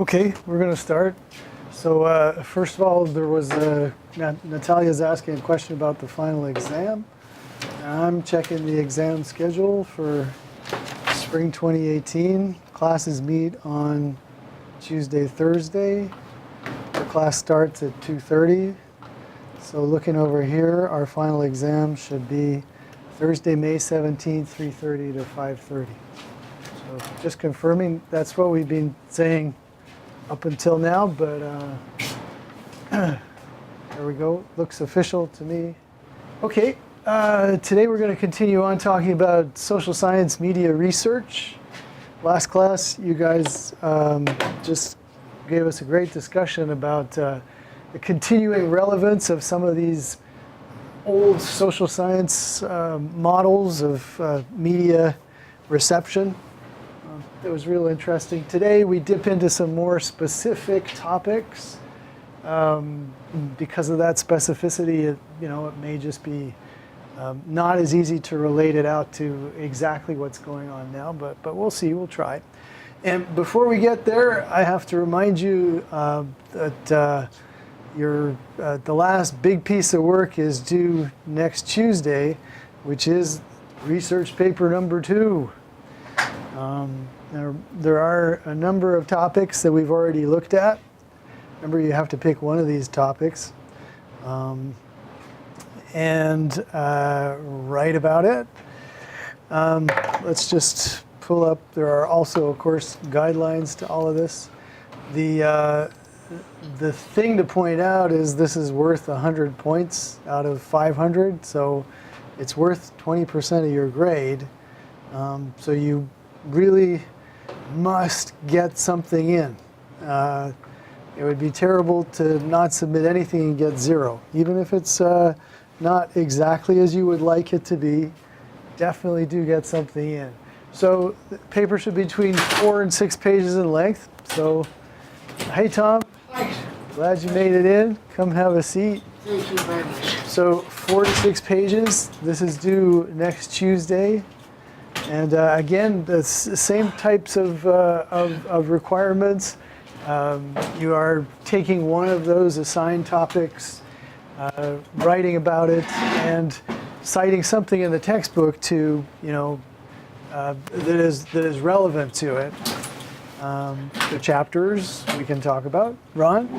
Okay, we're going to start. So first of all, there was Natalia's asking a question about the final exam. I'm checking the exam schedule for spring 2018. Classes meet on Tuesday, Thursday. The class starts at 2:30. So looking over here, our final exam should be Thursday, May 17th, 3:30 to 5:30. So just confirming, that's what we've been saying up until now, but there we go. Looks official to me. Okay, today we're going to continue on talking about social science media research. Last class, you guys just gave us a great discussion about the continuing relevance of some of these old social science models of media reception. It was real interesting. Today we dip into some more specific topics. Because of that specificity, it may just be not as easy to relate it out to exactly what's going on now, but we'll see, we'll try. And before we get there, I have to remind you that the last big piece of work is due next Tuesday, which is research paper number 2. There are a number of topics that we've already looked at. Remember, you have to pick one of these topics and write about it. Let's just pull up. There are also, of course, guidelines to all of this. The thing to point out is this is worth 100 points out of 500, so it's worth 20% of your grade. So you really must get something in. It would be terrible to not submit anything and get 0. Even if it's not exactly as you would like it to be, definitely do get something in. So the paper should be between 4 and 6 pages in length. So, hey Tom, glad you made it in. Come have a seat. Thank you very much. So 4 to 6 pages. This is due next Tuesday. And again, the same types of requirements. You are taking one of those assigned topics, writing about it, and citing something in the textbook to, that is relevant to it. The chapters we can talk about. Ron?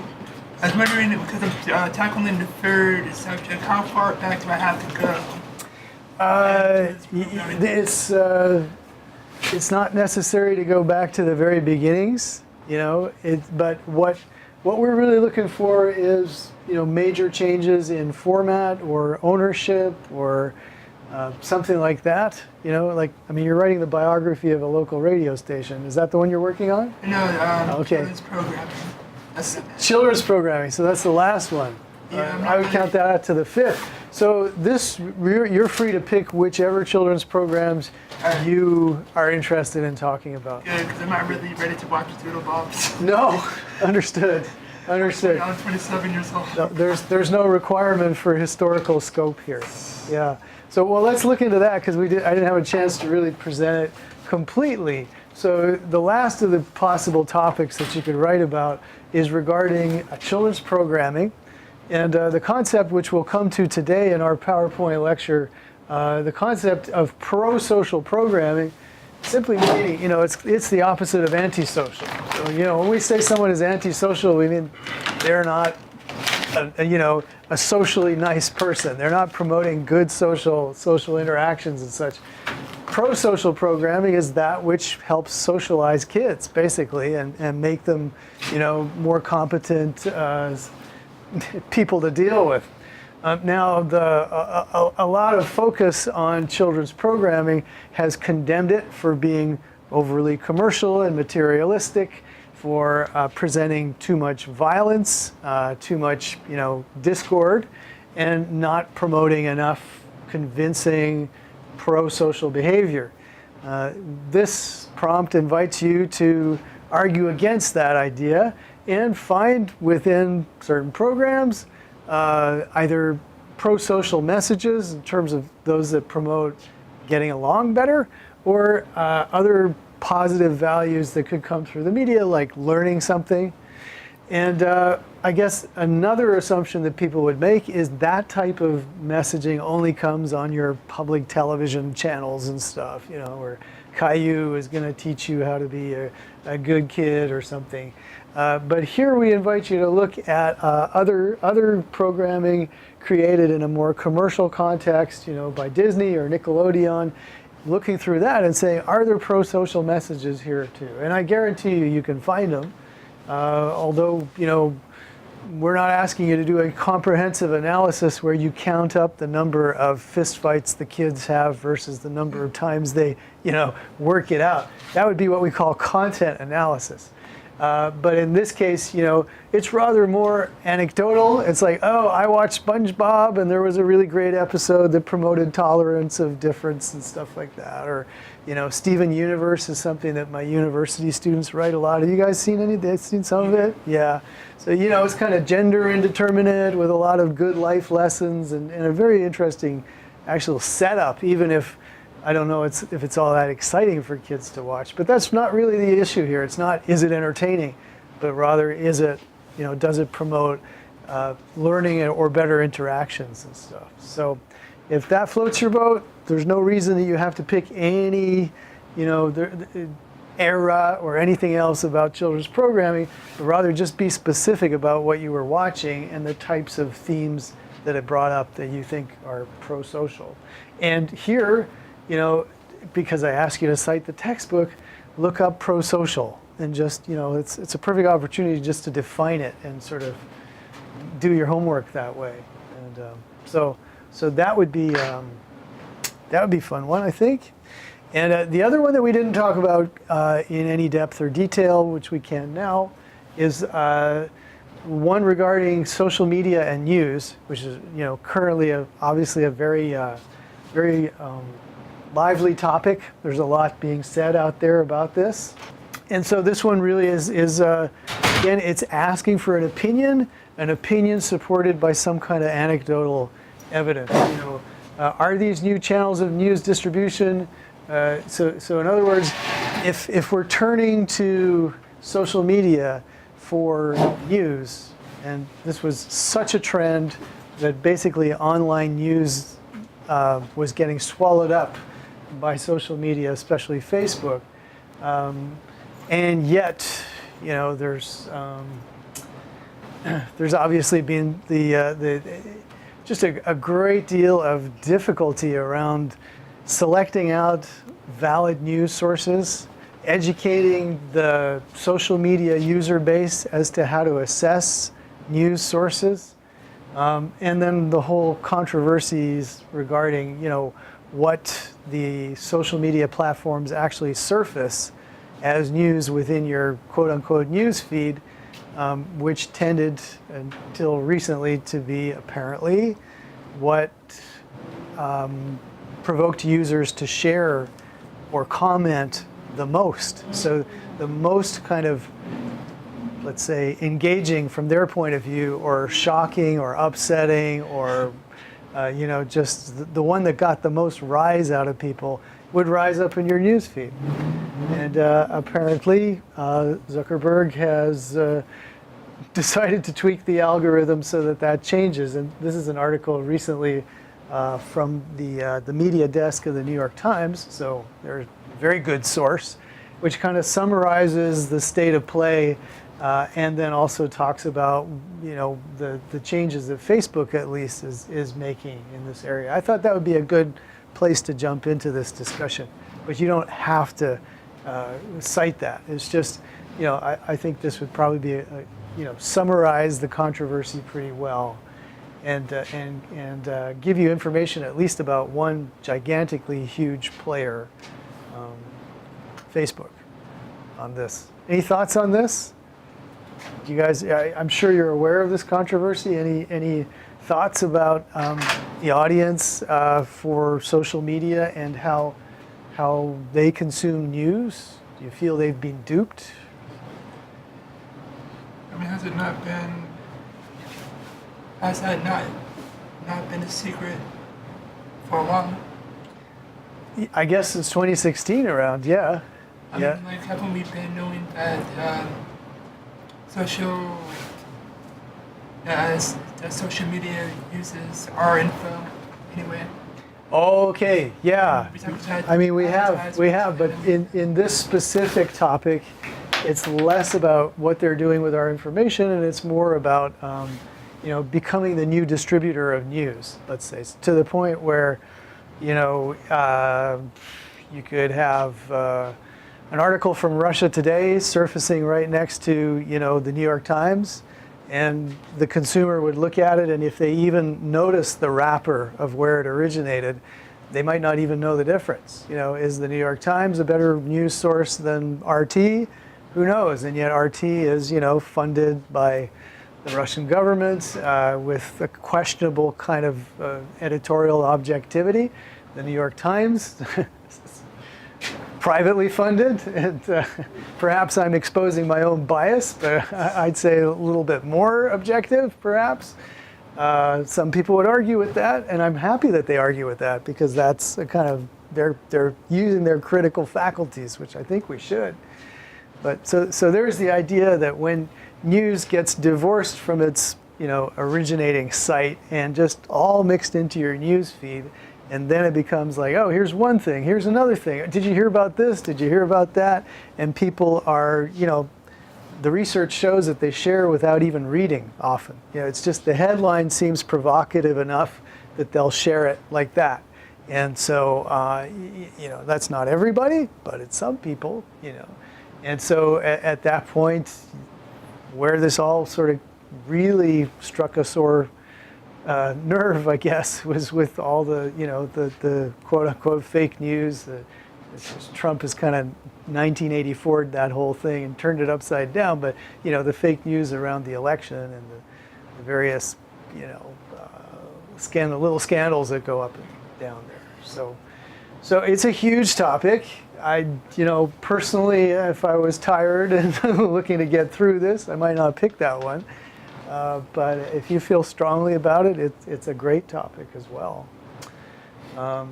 I was wondering, because I'm tackling the third subject, how far back do I have to go? It's not necessary to go back to the very beginnings, but what we're really looking for is, major changes in format or ownership or something like that. You're writing the biography of a local radio station. Is that the one you're working on? No, okay. Children's programming. Children's programming, so that's the last one. Yeah, I would count that out to the 5th. So you're free to pick whichever children's programs you are interested in talking about. Good, because I'm not really ready to watch Doodle Bobs. No, understood. I'm 27 years old. No, there's no requirement for historical scope here. Yeah. So let's look into that because I didn't have a chance to really present it completely. So the last of the possible topics that you could write about is regarding children's programming. And the concept which we'll come to today in our PowerPoint lecture, the concept of pro-social programming, simply meaning, it's the opposite of antisocial. So, when we say someone is antisocial, we mean they're not, a socially nice person. They're not promoting good social interactions and such. Pro-social programming is that which helps socialize kids, basically, and make them, more competent people to deal with. Now, a lot of focus on children's programming has condemned it for being overly commercial and materialistic, for presenting too much violence, too much, discord, and not promoting enough convincing pro-social behavior. This prompt invites you to argue against that idea and find within certain programs either pro-social messages in terms of those that promote getting along better, or other positive values that could come through the media, like learning something. And I guess another assumption that people would make is that type of messaging only comes on your public television channels and stuff, you know, where Caillou is going to teach you how to be a good kid or something. But here we invite you to look at other programming created in a more commercial context, you know, by Disney or Nickelodeon, looking through that and saying, are there pro-social messages here too? And I guarantee you can find them. Although, you know, we're not asking you to do a comprehensive analysis where you count up the number of fistfights the kids have versus the number of times they, you know, work it out. That would be what we call content analysis. But in this case, you know, it's rather more anecdotal. It's like, oh, I watched SpongeBob and there was a really great episode that promoted tolerance of difference and stuff like that. Or, you know, Steven Universe is something that my university students write a lot. Have you guys seen any? They've seen some of it? Yeah. So, you know, it's kind of gender indeterminate with a lot of good life lessons and a very interesting actual setup, even if I don't know if it's all that exciting for kids to watch. But that's not really the issue here. It's not, is it entertaining, but rather, is it, you know, does it promote learning or better interactions and stuff. So if that floats your boat, there's no reason that you have to pick any, you know, era or anything else about children's programming, but rather just be specific about what you were watching and the types of themes that it brought up that you think are pro-social. And here, you know, because I ask you to cite the textbook, look up pro-social and just, you know, it's a perfect opportunity just to define it and sort of do your homework that way. And so that would be a fun one, I think. And the other one that we didn't talk about in any depth or detail, which we can now, is one regarding social media and news, which is, you know, currently obviously a very lively topic. There's a lot being said out there about this. And so this one really is again, it's asking for an opinion supported by some kind of anecdotal evidence. You know, are these new channels of news distribution? So in other words, if we're turning to social media for news, and this was such a trend that basically online news was getting swallowed up by social media, especially Facebook, and yet, you know, there's obviously been just a great deal of difficulty around selecting out valid news sources, educating the social media user base as to how to assess news sources, and then the whole controversies regarding, you know, what the social media platforms actually surface as news within your quote-unquote news feed, which tended until recently to be apparently what provoked users to share or comment the most. So the most kind of, let's say, engaging from their point of view, or shocking or upsetting, or you know, just the one that got the most rise out of people would rise up in your news feed. And apparently Zuckerberg has decided to tweak the algorithm so that changes. And this is an article recently from the media desk of the New York Times, so they're a very good source, which kind of summarizes the state of play, and then also talks about, you know, the changes that Facebook at least is making in this area. I thought that would be a good place to jump into this discussion, but you don't have to cite that. It's just, you know, I think this would probably be you know, summarize the controversy pretty well, and give you information at least about one gigantically huge player, Facebook, on this. Any thoughts on this? You guys, I'm sure you're aware of this controversy. Any thoughts about the audience for social media and how they consume news? Do you feel they've been duped? I mean, has that not been a secret for a while? I guess since 2016 around, yeah. Yeah. mean, like, haven't we been knowing that social, that social media uses our info anyway? Okay, yeah. I mean, we have, but in in this specific topic, it's less about what they're doing with our information, and it's more about, becoming the new distributor of news, let's say, to the point where, you could have an article from Russia Today surfacing right next to, the New York Times, and the consumer would look at it, and if they even notice the wrapper of where it originated, they might not even know the difference. Is the New York Times a better news source than RT? Who knows? And yet RT is, funded by the Russian government with a questionable kind of editorial objectivity. The New York Times, privately funded, and perhaps I'm exposing my own bias, but I'd say a little bit more objective, perhaps. Some people would argue with that, and I'm happy that they argue with that, because that's a kind of, they're using their critical faculties, which I think we should. But so there's the idea that when news gets divorced from its originating site and just all mixed into your news feed, and then it becomes like, oh, here's one thing, here's another thing. Did you hear about this? Did you hear about that? And people are, the research shows that they share without even reading often. It's just the headline seems provocative enough that they'll share it like that. And so, that's not everybody, but it's some people, And so at that point, where this all sort of really struck a sore nerve, I guess, was with all the, the quote-unquote fake news. Trump has kind of 1984'd that whole thing and turned it upside down. But, the fake news around the election and the various, little scandals that go up and down there. So it's a huge topic. I, personally, if I was tired and looking to get through this, I might not pick that one. But if you feel strongly about it, it's a great topic as well. I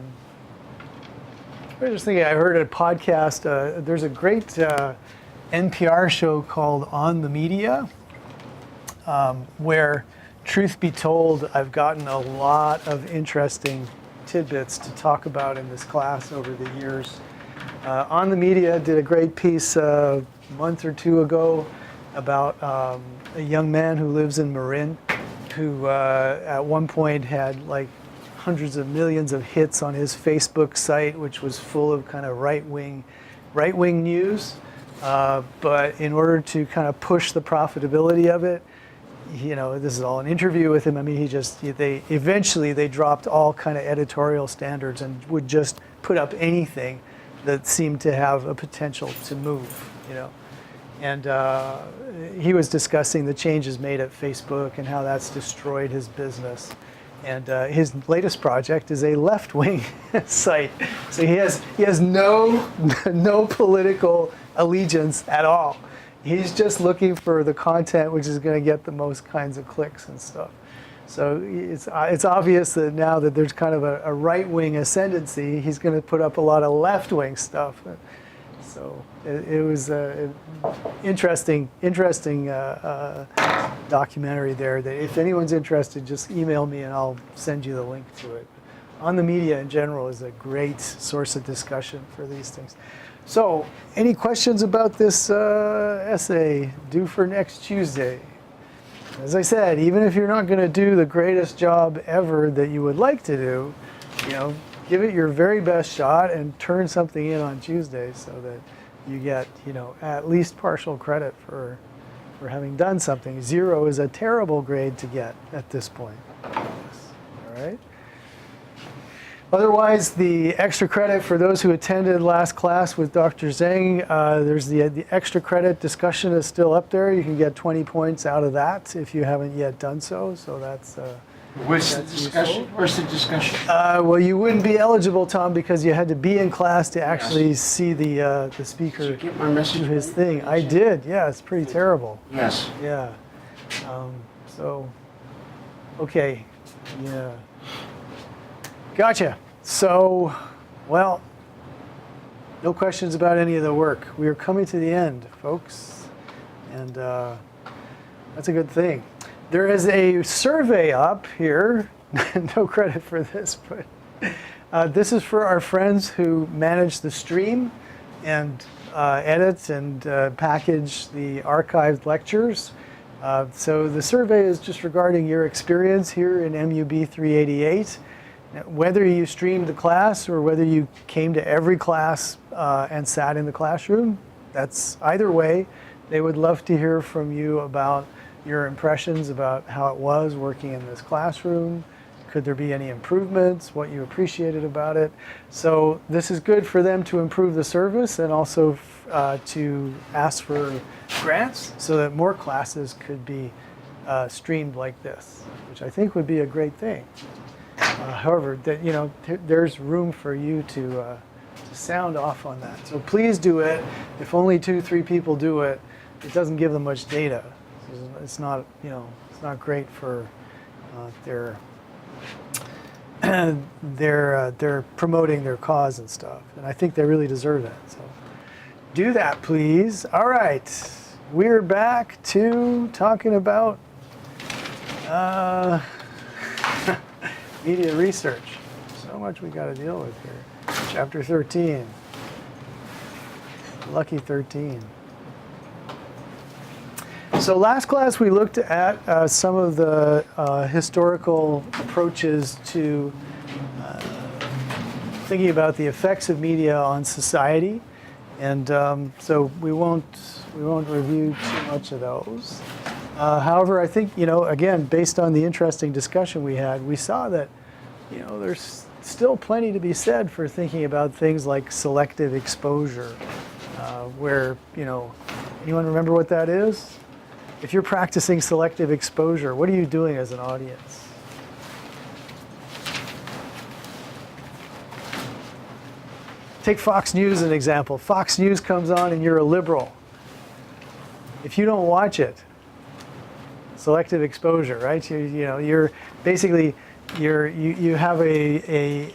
was just thinking, I heard a podcast, there's a great NPR show called On the Media, where, truth be told, I've gotten a lot of interesting tidbits to talk about in this class over the years. On the Media did a great piece a month or two ago about a young man who lives in Marin, who at one point had like hundreds of millions of hits on his Facebook site, which was full of kind of right-wing news. But in order to kind of push the profitability of it, this is all an interview with him. I mean, they eventually dropped all kind of editorial standards and would just put up anything that seemed to have a potential to move, And he was discussing the changes made at Facebook and how that's destroyed his business. And his latest project is a left-wing site. So he has no political allegiance at all. He's just looking for the content which is going to get the most kinds of clicks and stuff. So it's obvious that now that there's kind of a right-wing ascendancy, he's going to put up a lot of left-wing stuff. So it was an interesting documentary there that if anyone's interested, just email me and I'll send you the link to it. On the Media in general is a great source of discussion for these things. So any questions about this essay due for next Tuesday? As I said, even if you're not going to do the greatest job ever that you would like to do, give it your very best shot and turn something in on Tuesday so that you get, at least partial credit for having done something. 0 is a terrible grade to get at this point. All right. Otherwise, the extra credit for those who attended last class with Dr. Zhang, there's the extra credit discussion is still up there. You can get 20 points out of that if you haven't yet done so. So that's Where's the discussion? Where's the discussion? Well, you wouldn't be eligible, Tom, because you had to be in class to actually see the speaker Did you get my message? do his thing. I did. Yeah, it's pretty terrible. Yes. Yeah. So, okay. Yeah. Gotcha. So, well, No questions about any of the work. We are coming to the end, folks. And that's a good thing. There is a survey up here. No credit for this, but this is for our friends who manage the stream and edit and package the archived lectures. So the survey is just regarding your experience here in MUB 388. Whether you streamed the class or whether you came to every class and sat in the classroom, that's either way. They would love to hear from you about your impressions about how it was working in this classroom. Could there be any improvements, what you appreciated about it? So this is good for them to improve the service and also to ask for grants so that more classes could be streamed like this, which I think would be a great thing. However, there's room for you to sound off on that. So please do it. If only 2-3 people do it, it doesn't give them much data. It's not, it's not great for they're promoting their cause and stuff. And I think they really deserve that. So do that, please. All right, we're back to talking about media research. So much we got to deal with here. Chapter 13. Lucky 13. So last class we looked at some of the historical approaches to thinking about the effects of media on society, and so we won't review too much of those. However, I think again, based on the interesting discussion we had, we saw that there's still plenty to be said for thinking about things like selective exposure, where anyone remember what that is? If you're practicing selective exposure, what are you doing as an audience? Take Fox News as an example. Fox News comes on and you're a liberal. If you don't watch it, selective exposure, right? You're basically you have a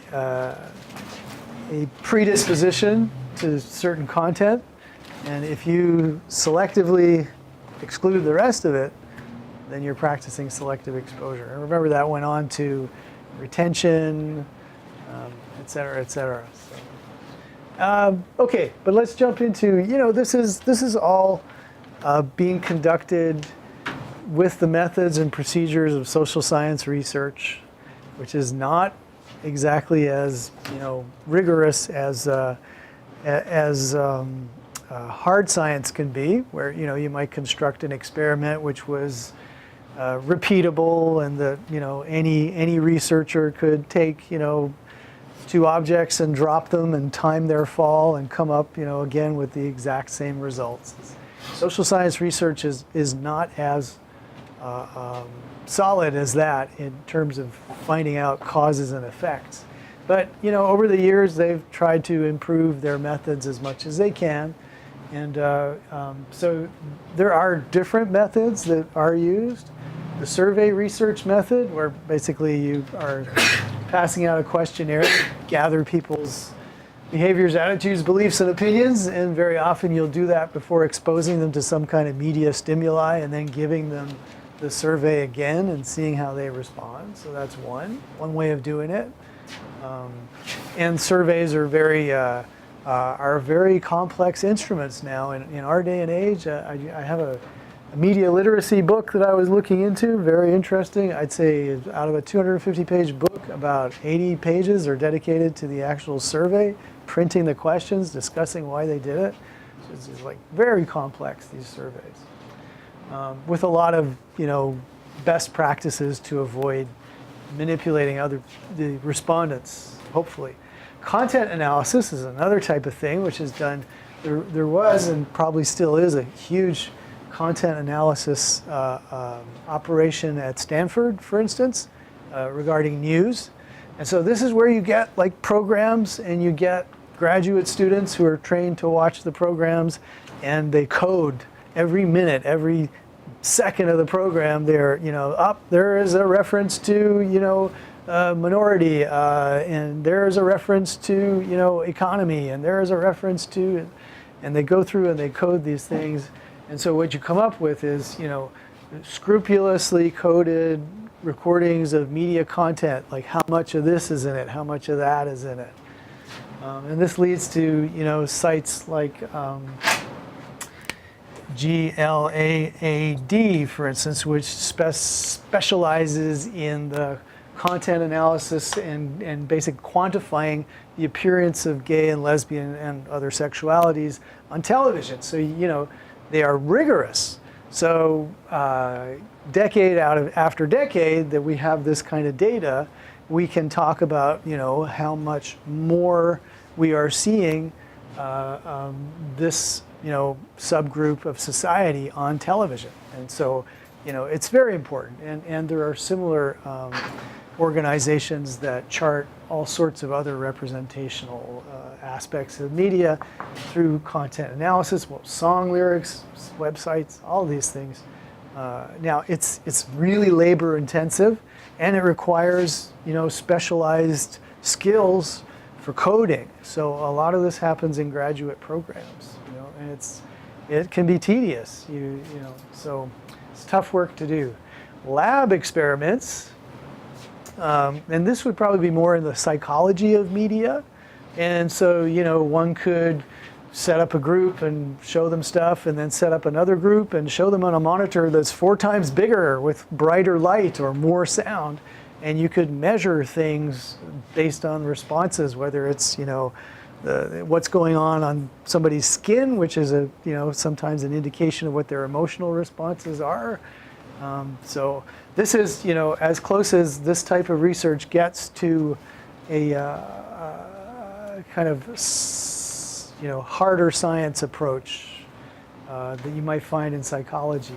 predisposition to certain content, and if you selectively exclude the rest of it, then you're practicing selective exposure. And remember, that went on to retention, et cetera, et cetera. So, okay, but let's jump into, this is all being conducted with the methods and procedures of social science research, which is not exactly as rigorous as hard science can be, where you might construct an experiment which was repeatable, and that any researcher could take 2 objects and drop them and time their fall and come up again with the exact same results. Social science research is not as solid as that in terms of finding out causes and effects. But over the years they've tried to improve their methods as much as they can. And so there are different methods that are used. The survey research method, where basically you are passing out a questionnaire to gather people's behaviors, attitudes, beliefs, and opinions. And very often you'll do that before exposing them to some kind of media stimuli and then giving them the survey again and seeing how they respond. So that's one way of doing it. And surveys are very complex instruments now in our day and age. I have a media literacy book that I was looking into, very interesting. I'd say out of a 250-page book, about 80 pages are dedicated to the actual survey, printing the questions, discussing why they did it. So it's just like very complex, these surveys, with a lot of best practices to avoid manipulating the respondents, hopefully. Content analysis is another type of thing which is done. There was and probably still is a huge content analysis operation at Stanford, for instance, regarding news. And so this is where you get like programs, and you get graduate students who are trained to watch the programs, and they code every minute, every second of the program, there there is a reference to minority, and there is a reference to economy, and there is a reference to, and they go through and they code these things, and so what you come up with is scrupulously coded recordings of media content, like how much of this is in it, how much of that is in it. And this leads to sites like GLAAD, for instance, which specializes in the content analysis and basic quantifying the appearance of gay and lesbian and other sexualities on television. So they are rigorous. So decade after decade that we have this kind of data, we can talk about how much more we are seeing this subgroup of society on television. And so it's very important. And there are similar organizations that chart all sorts of other representational aspects of media through content analysis, song lyrics, websites, all these things. Now it's really labor intensive, and it requires specialized skills for coding. So a lot of this happens in graduate programs, and it can be tedious. So it's tough work to do. Lab experiments, and this would probably be more in the psychology of media. And so one could set up a group and show them stuff, and then set up another group and show them on a monitor that's 4 times bigger with brighter light or more sound. And you could measure things based on responses, whether it's what's going on somebody's skin, which is sometimes an indication of what their emotional responses are. So this is as close as this type of research gets to a kind of harder science approach that you might find in psychology.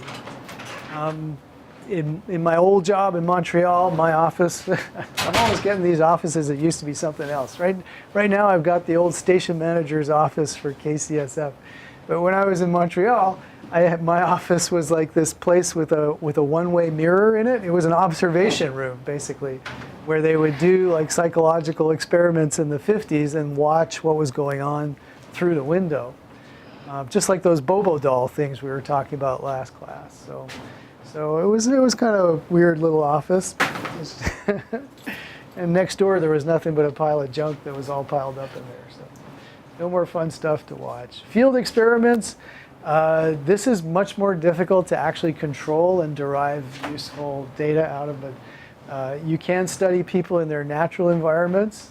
In my old job in Montreal, my office, I'm always getting these offices that used to be something else. Right now I've got the old station manager's office for KCSF. But when I was in Montreal, my office was like this place with a one-way mirror in it. It was an observation room, basically, where they would do like psychological experiments in the 50s and watch what was going on through the window. Just like those Bobo doll things we were talking about last class. So it was kind of a weird little office. And next door there was nothing but a pile of junk that was all piled up in there. So no more fun stuff to watch. Field experiments. This is much more difficult to actually control and derive useful data out of, but you can study people in their natural environments.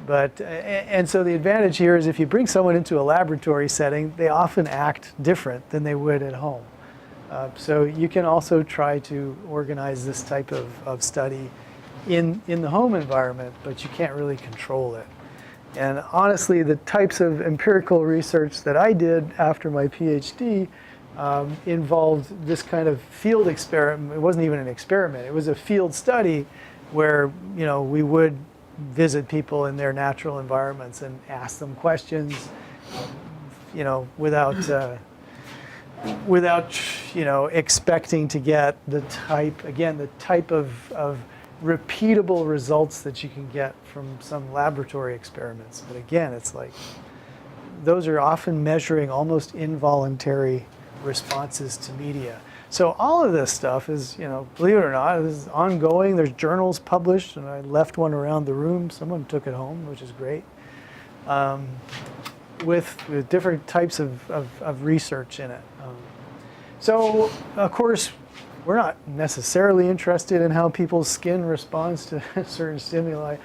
And so the advantage here is if you bring someone into a laboratory setting, they often act different than they would at home. So you can also try to organize this type of study in the home environment, but you can't really control it. And honestly, the types of empirical research that I did after my PhD involved this kind of field experiment. It wasn't even an experiment. It was a field study where we would visit people in their natural environments and ask them questions, without expecting to get the type of repeatable results that you can get from some laboratory experiments. But again, it's like those are often measuring almost involuntary responses to media. So all of this stuff is, believe it or not, is ongoing. There's journals published, and I left one around the room. Someone took it home, which is great, with different types of research in it. So, of course, we're not necessarily interested in how people's skin responds to certain stimuli.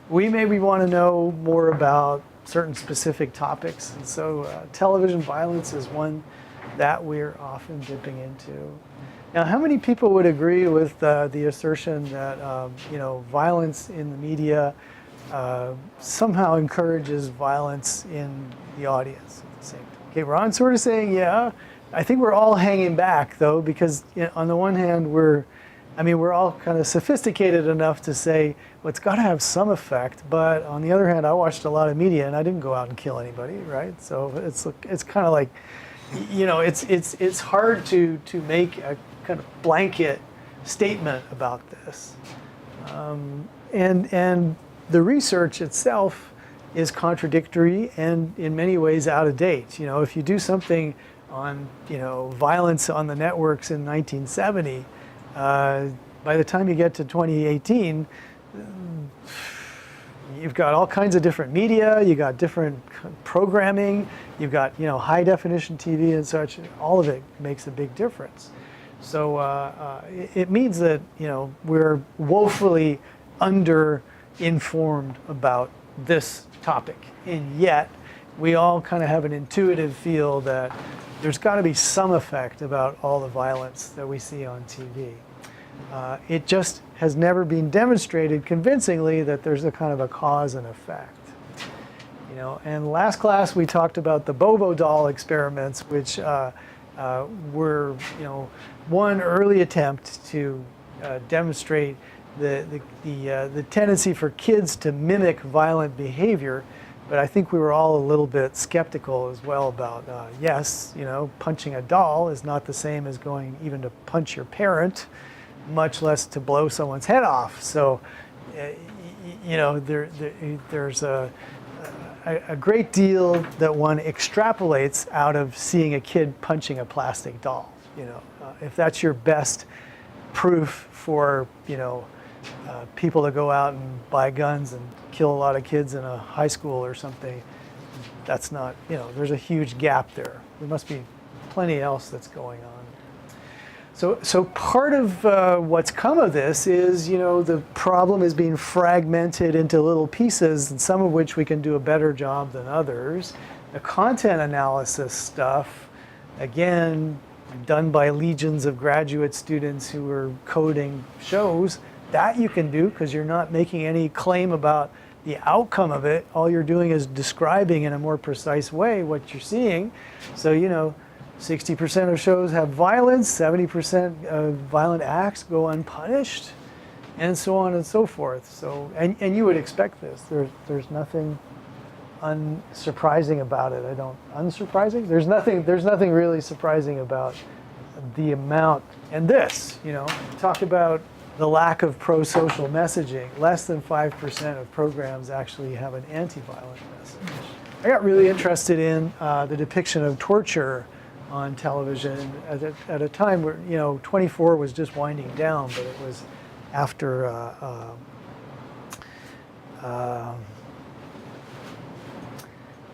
We maybe want to know more about certain specific topics. And so television violence is one that we're often dipping into. Now, how many people would agree with the assertion that violence in the media somehow encourages violence in the audience at the same time? Okay, Ron's sort of saying, yeah. I think we're all hanging back, though, because on the one hand, we're all kind of sophisticated enough to say, well, it's got to have some effect. But on the other hand, I watched a lot of media, and I didn't go out and kill anybody, right? So it's kind of like, it's hard to make kind of blanket statement about this. And the research itself is contradictory and in many ways out of date. You know, if you do something on, you know, violence on the networks in 1970, by the time you get to 2018, you've got all kinds of different media, you got different programming, you've got, you know, high definition TV and such. All of it makes a big difference. So it means that, you know, we're woefully under-informed about this topic, and yet we all kind of have an intuitive feel that there's got to be some effect about all the violence that we see on TV. It just has never been demonstrated convincingly that there's a kind of a cause and effect. You know, and last class we talked about the Bobo doll experiments, which were, you know, one early attempt to demonstrate the tendency for kids to mimic violent behavior. But I think we were all a little bit skeptical as well about, yes, you know, punching a doll is not the same as going even to punch your parent, much less to blow someone's head off. So, you know, there's a great deal that one extrapolates out of seeing a kid punching a plastic doll. You know, if that's your best proof for, you know, people to go out and buy guns and kill a lot of kids in a high school or something, that's not, you know, there's a huge gap there. There must be plenty else that's going on. So part of what's come of this is, you know, the problem is being fragmented into little pieces, and some of which we can do a better job than others. The content analysis stuff, again, done by legions of graduate students who are coding shows, that you can do because you're not making any claim about the outcome of it. All you're doing is describing in a more precise way what you're seeing. So, you know, 60% of shows have violence, 70% of violent acts go unpunished, and so on and so forth. So, and you would expect this. There's nothing unsurprising about it. Unsurprising? There's nothing really surprising about the amount. And this, you know, talk about the lack of pro-social messaging. Less than 5% of programs actually have an anti-violent message. I got really interested in the depiction of torture on television at a time where, you know, 24 was just winding down, but it was after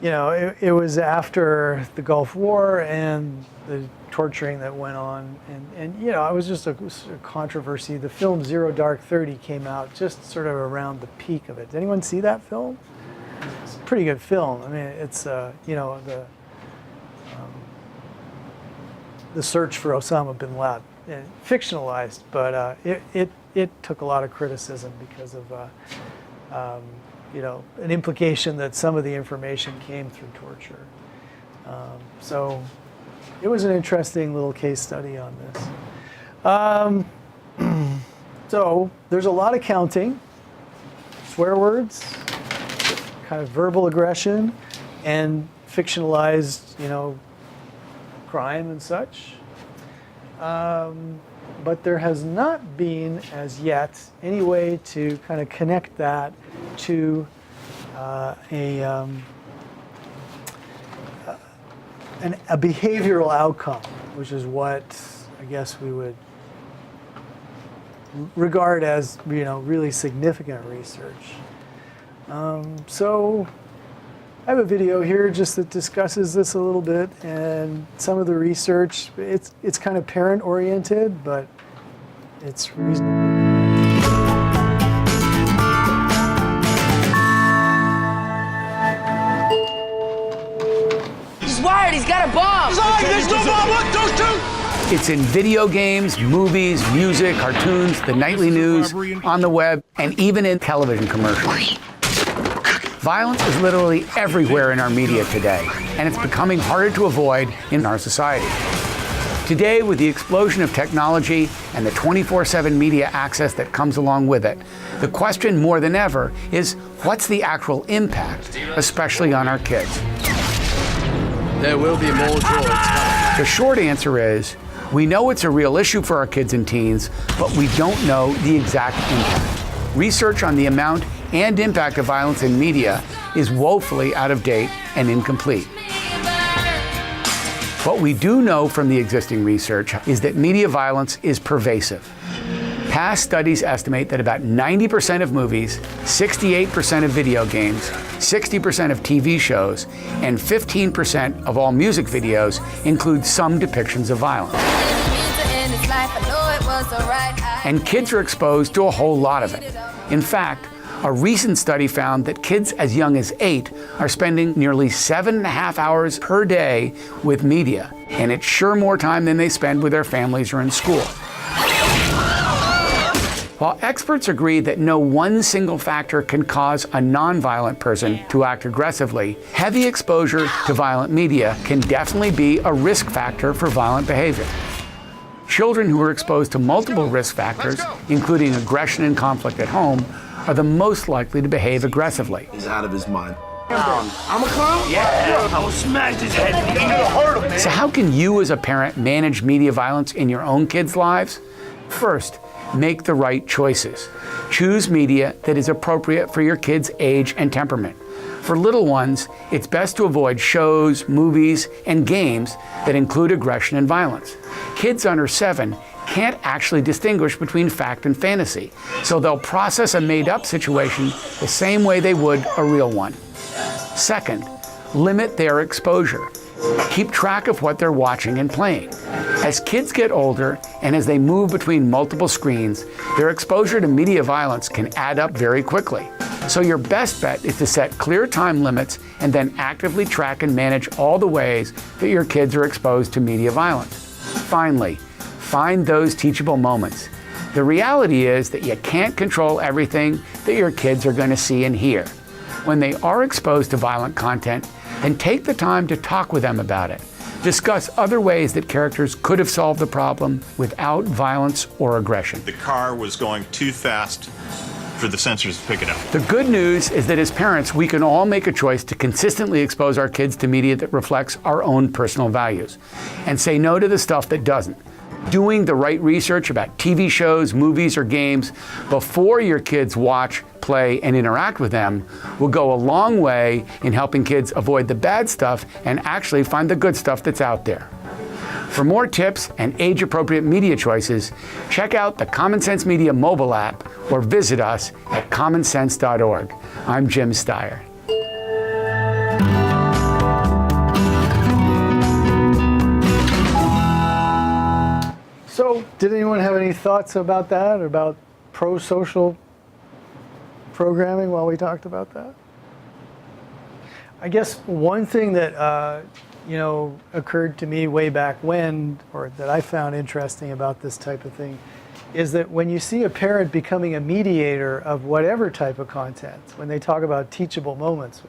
you know, it was after the Gulf War and the torturing that went on, and you know, it was just a controversy. The film Zero Dark 30 came out just sort of around the peak of it. Did anyone see that film? It's a pretty good film. I mean, it's you know, the search for Osama bin Laden, fictionalized, but it took a lot of criticism because of you know, an implication that some of the information came through torture. So it was an interesting little case study on this. So there's a lot of counting, swear words, kind of verbal aggression, and fictionalized, you know, crime and such. But there has not been, as yet, any way to kind of connect that to a behavioral outcome, which is what I guess we would regard as, you know, really significant research. So I have a video here just that discusses this a little bit, and some of the research. It's kind of parent-oriented, but it's reasonably. He's wired. He's got a bomb. There's no bomb. What? Those two? It's in video games, movies, music, cartoons, the nightly news, on the web, and even in television commercials. Violence is literally everywhere in our media today, and it's becoming harder to avoid in our society. Today, with the explosion of technology and the 24/7 media access that comes along with it, the question more than ever is, what's the actual impact, especially on our kids? There will be more droids. The short answer is, We know it's a real issue for our kids and teens, but we don't know the exact impact. Research on the amount and impact of violence in media is woefully out of date and incomplete. What we do know from the existing research is that media violence is pervasive. Past studies estimate that about 90% of movies, 68% of video games, 60% of TV shows, and 15% of all music videos include some depictions of violence. And kids are exposed to a whole lot of it. In fact, a recent study found that kids as young as 8 are spending nearly 7.5 hours per day with media, and it's sure more time than they spend with their families or in school. While experts agree that no one single factor can cause a nonviolent person to act aggressively, heavy exposure to violent media can definitely be a risk factor for violent behavior. Children who are exposed to multiple risk factors, including aggression and conflict at home, are the most likely to behave aggressively. He's out of his mind. I'm a clown? Yeah. I will smash his head. You're gonna hurt him, man. So how can you as a parent manage media violence in your own kids' lives? First, make the right choices. Choose media that is appropriate for your kids' age and temperament. For little ones, it's best to avoid shows, movies, and games that include aggression and violence. Kids under 7 can't actually distinguish between fact and fantasy, so they'll process a made-up situation the same way they would a real one. Second, limit their exposure. Keep track of what they're watching and playing. As kids get older and as they move between multiple screens, their exposure to media violence can add up very quickly. So your best bet is to set clear time limits and then actively track and manage all the ways that your kids are exposed to media violence. Finally, find those teachable moments. The reality is that you can't control everything that your kids are going to see and hear. When they are exposed to violent content, then take the time to talk with them about it. Discuss other ways that characters could have solved the problem without violence or aggression. The car was going too fast for the sensors to pick it up. The good news is that as parents, we can all make a choice to consistently expose our kids to media that reflects our own personal values and say no to the stuff that doesn't. Doing the right research about TV shows, movies, or games before your kids watch, play, and interact with them will go a long way in helping kids avoid the bad stuff and actually find the good stuff that's out there. For more tips and age-appropriate media choices, check out the Common Sense Media mobile app or visit us at commonsense.org. I'm Jim Steyer. So, did anyone have any thoughts about that, or about pro-social programming while we talked about that? I guess one thing that occurred to me way back when, or that I found interesting about this type of thing, is that when you see a parent becoming a mediator of whatever type of content, when they talk about teachable moments,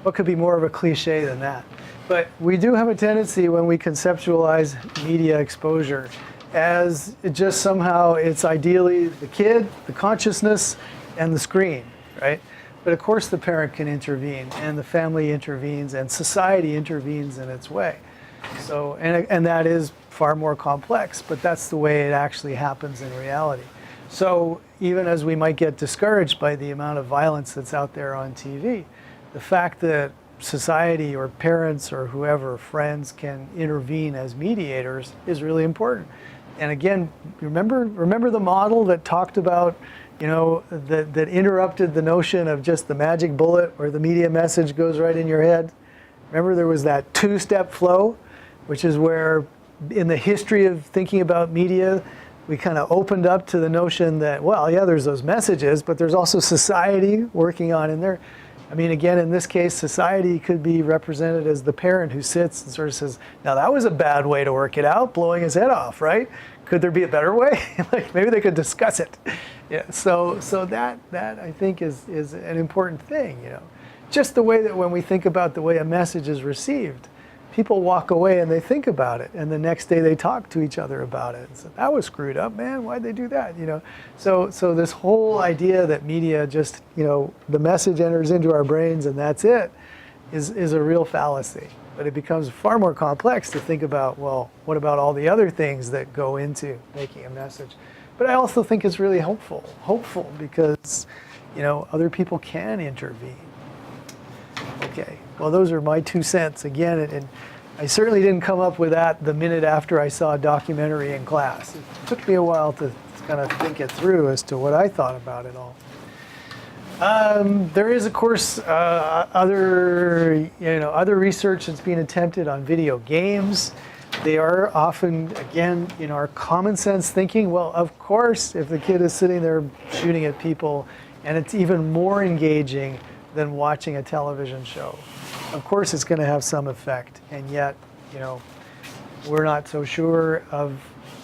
what could be more of a cliche than that? But we do have a tendency when we conceptualize media exposure as just somehow it's ideally the kid, the consciousness, and the screen, right? But of course the parent can intervene, and the family intervenes, and society intervenes in its way. So, and that is far more complex, but that's the way it actually happens in reality. So even as we might get discouraged by the amount of violence that's out there on TV, the fact that society or parents or whoever, friends, can intervene as mediators is really important. And again, remember the model that talked about, that interrupted the notion of just the magic bullet where the media message goes right in your head? Remember there was that two-step flow, which is where in the history of thinking about media, we kind of opened up to the notion that, well, yeah, there's those messages, but there's also society working on in there. I mean, again, in this case, society could be represented as the parent who sits and sort of says, now that was a bad way to work it out, blowing his head off, right? Could there be a better way? Like maybe they could discuss it. Yeah. So that I think is an important thing, Just the way that when we think about the way a message is received, people walk away and they think about it, and the next day they talk to each other about it. And so, that was screwed up, man. Why'd they do that? So this whole idea that media just, the message enters into our brains and that's it, is a real fallacy. But it becomes far more complex to think about, well, what about all the other things that go into making a message? But I also think it's really hopeful because, you know, other people can intervene. Okay, well, those are my 2 cents. Again, and I certainly didn't come up with that the minute after I saw a documentary in class. It took me a while to kind of think it through as to what I thought about it all. There is, of course, other research that's being attempted on video games. They are often, again, in our common sense thinking, well, of course, if the kid is sitting there shooting at people, and it's even more engaging than watching a television show, of course it's going to have some effect. And yet, you know, we're not so sure of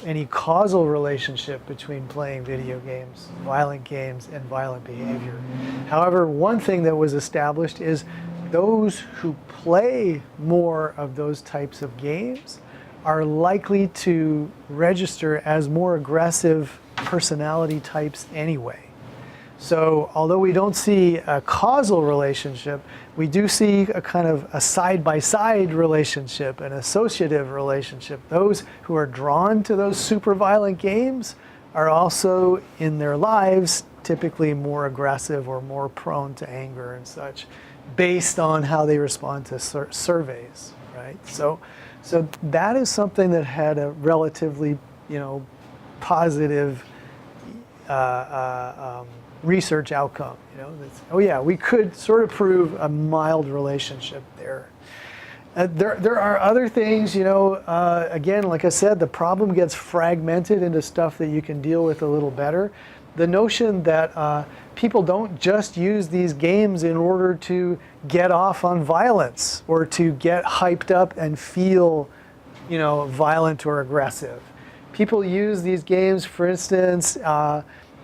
any causal relationship between playing video games, violent games, and violent behavior. However, one thing that was established is those who play more of those types of games are likely to register as more aggressive personality types anyway. So although we don't see a causal relationship, we do see a kind of a side-by-side relationship, an associative relationship. Those who are drawn to those super violent games are also in their lives typically more aggressive or more prone to anger and such, based on how they respond to surveys, right? So that is something that had a relatively, you know, positive research outcome. You know, that's, oh yeah, we could sort of prove a mild relationship there. There are other things, you know, again, like I said, the problem gets fragmented into stuff that you can deal with a little better. The notion that people don't just use these games in order to get off on violence or to get hyped up and feel, you know, violent or aggressive. People use these games, for instance,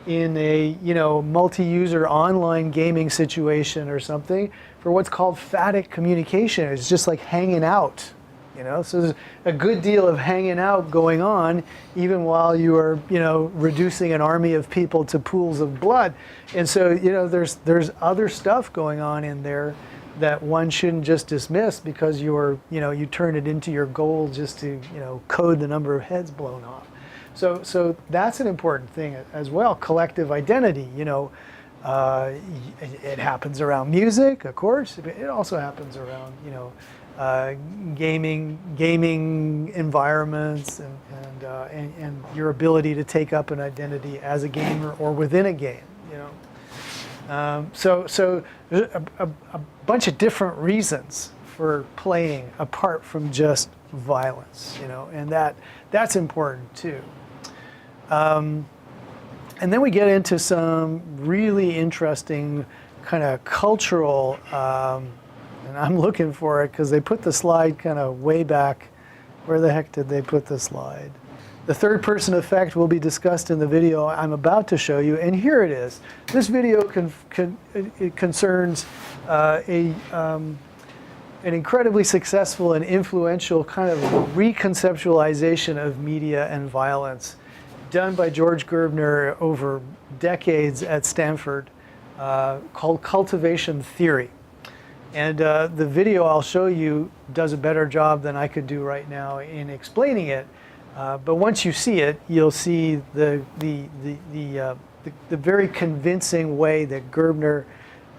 in a, you know, multi-user online gaming situation or something for what's called phatic communication. It's just like hanging out, you know. So there's a good deal of hanging out going on even while you are, you know, reducing an army of people to pools of blood. And so, you know, there's other stuff going on in there that one shouldn't just dismiss because you're, you know, you turn it into your goal just to, you know, code the number of heads blown off. So that's an important thing as well. Collective identity, you know, it happens around music, of course. It also happens around, you know, gaming environments and your ability to take up an identity as a gamer or within a game, you know. So there's a bunch of different reasons for playing apart from just violence, you know, and that's important too. And then we get into some really interesting kind of cultural, and I'm looking for it because they put the slide kind of way back. Where the heck did they put the slide? The third person effect will be discussed in the video I'm about to show you, and here it is. This video concerns an incredibly successful and influential kind of reconceptualization of media and violence done by George Gerbner over decades at Stanford called Cultivation Theory. And the video I'll show you does a better job than I could do right now in explaining it. But once you see it, you'll see the very convincing way that Gerbner,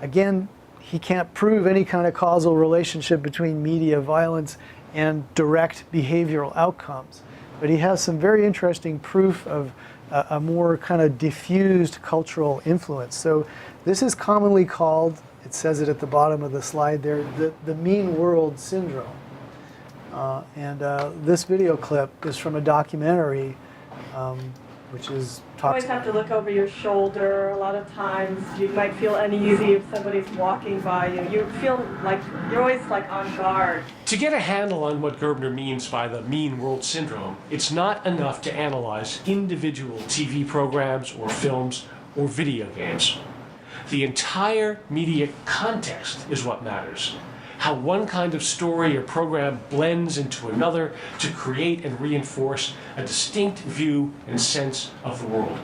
again, he can't prove any kind of causal relationship between media violence and direct behavioral outcomes. But he has some very interesting proof of a more kind of diffused cultural influence. So this is commonly called, it says it at the bottom of the slide there, the mean world syndrome. This video clip is from a documentary which is You always have to look over your shoulder. A lot of times you might feel uneasy if somebody's walking by you. You feel like you're always like on guard. To get a handle on what Gerbner means by the mean world syndrome, it's not enough to analyze individual TV programs or films or video games. The entire media context is what matters. How one kind of story or program blends into another to create and reinforce a distinct view and sense of the world.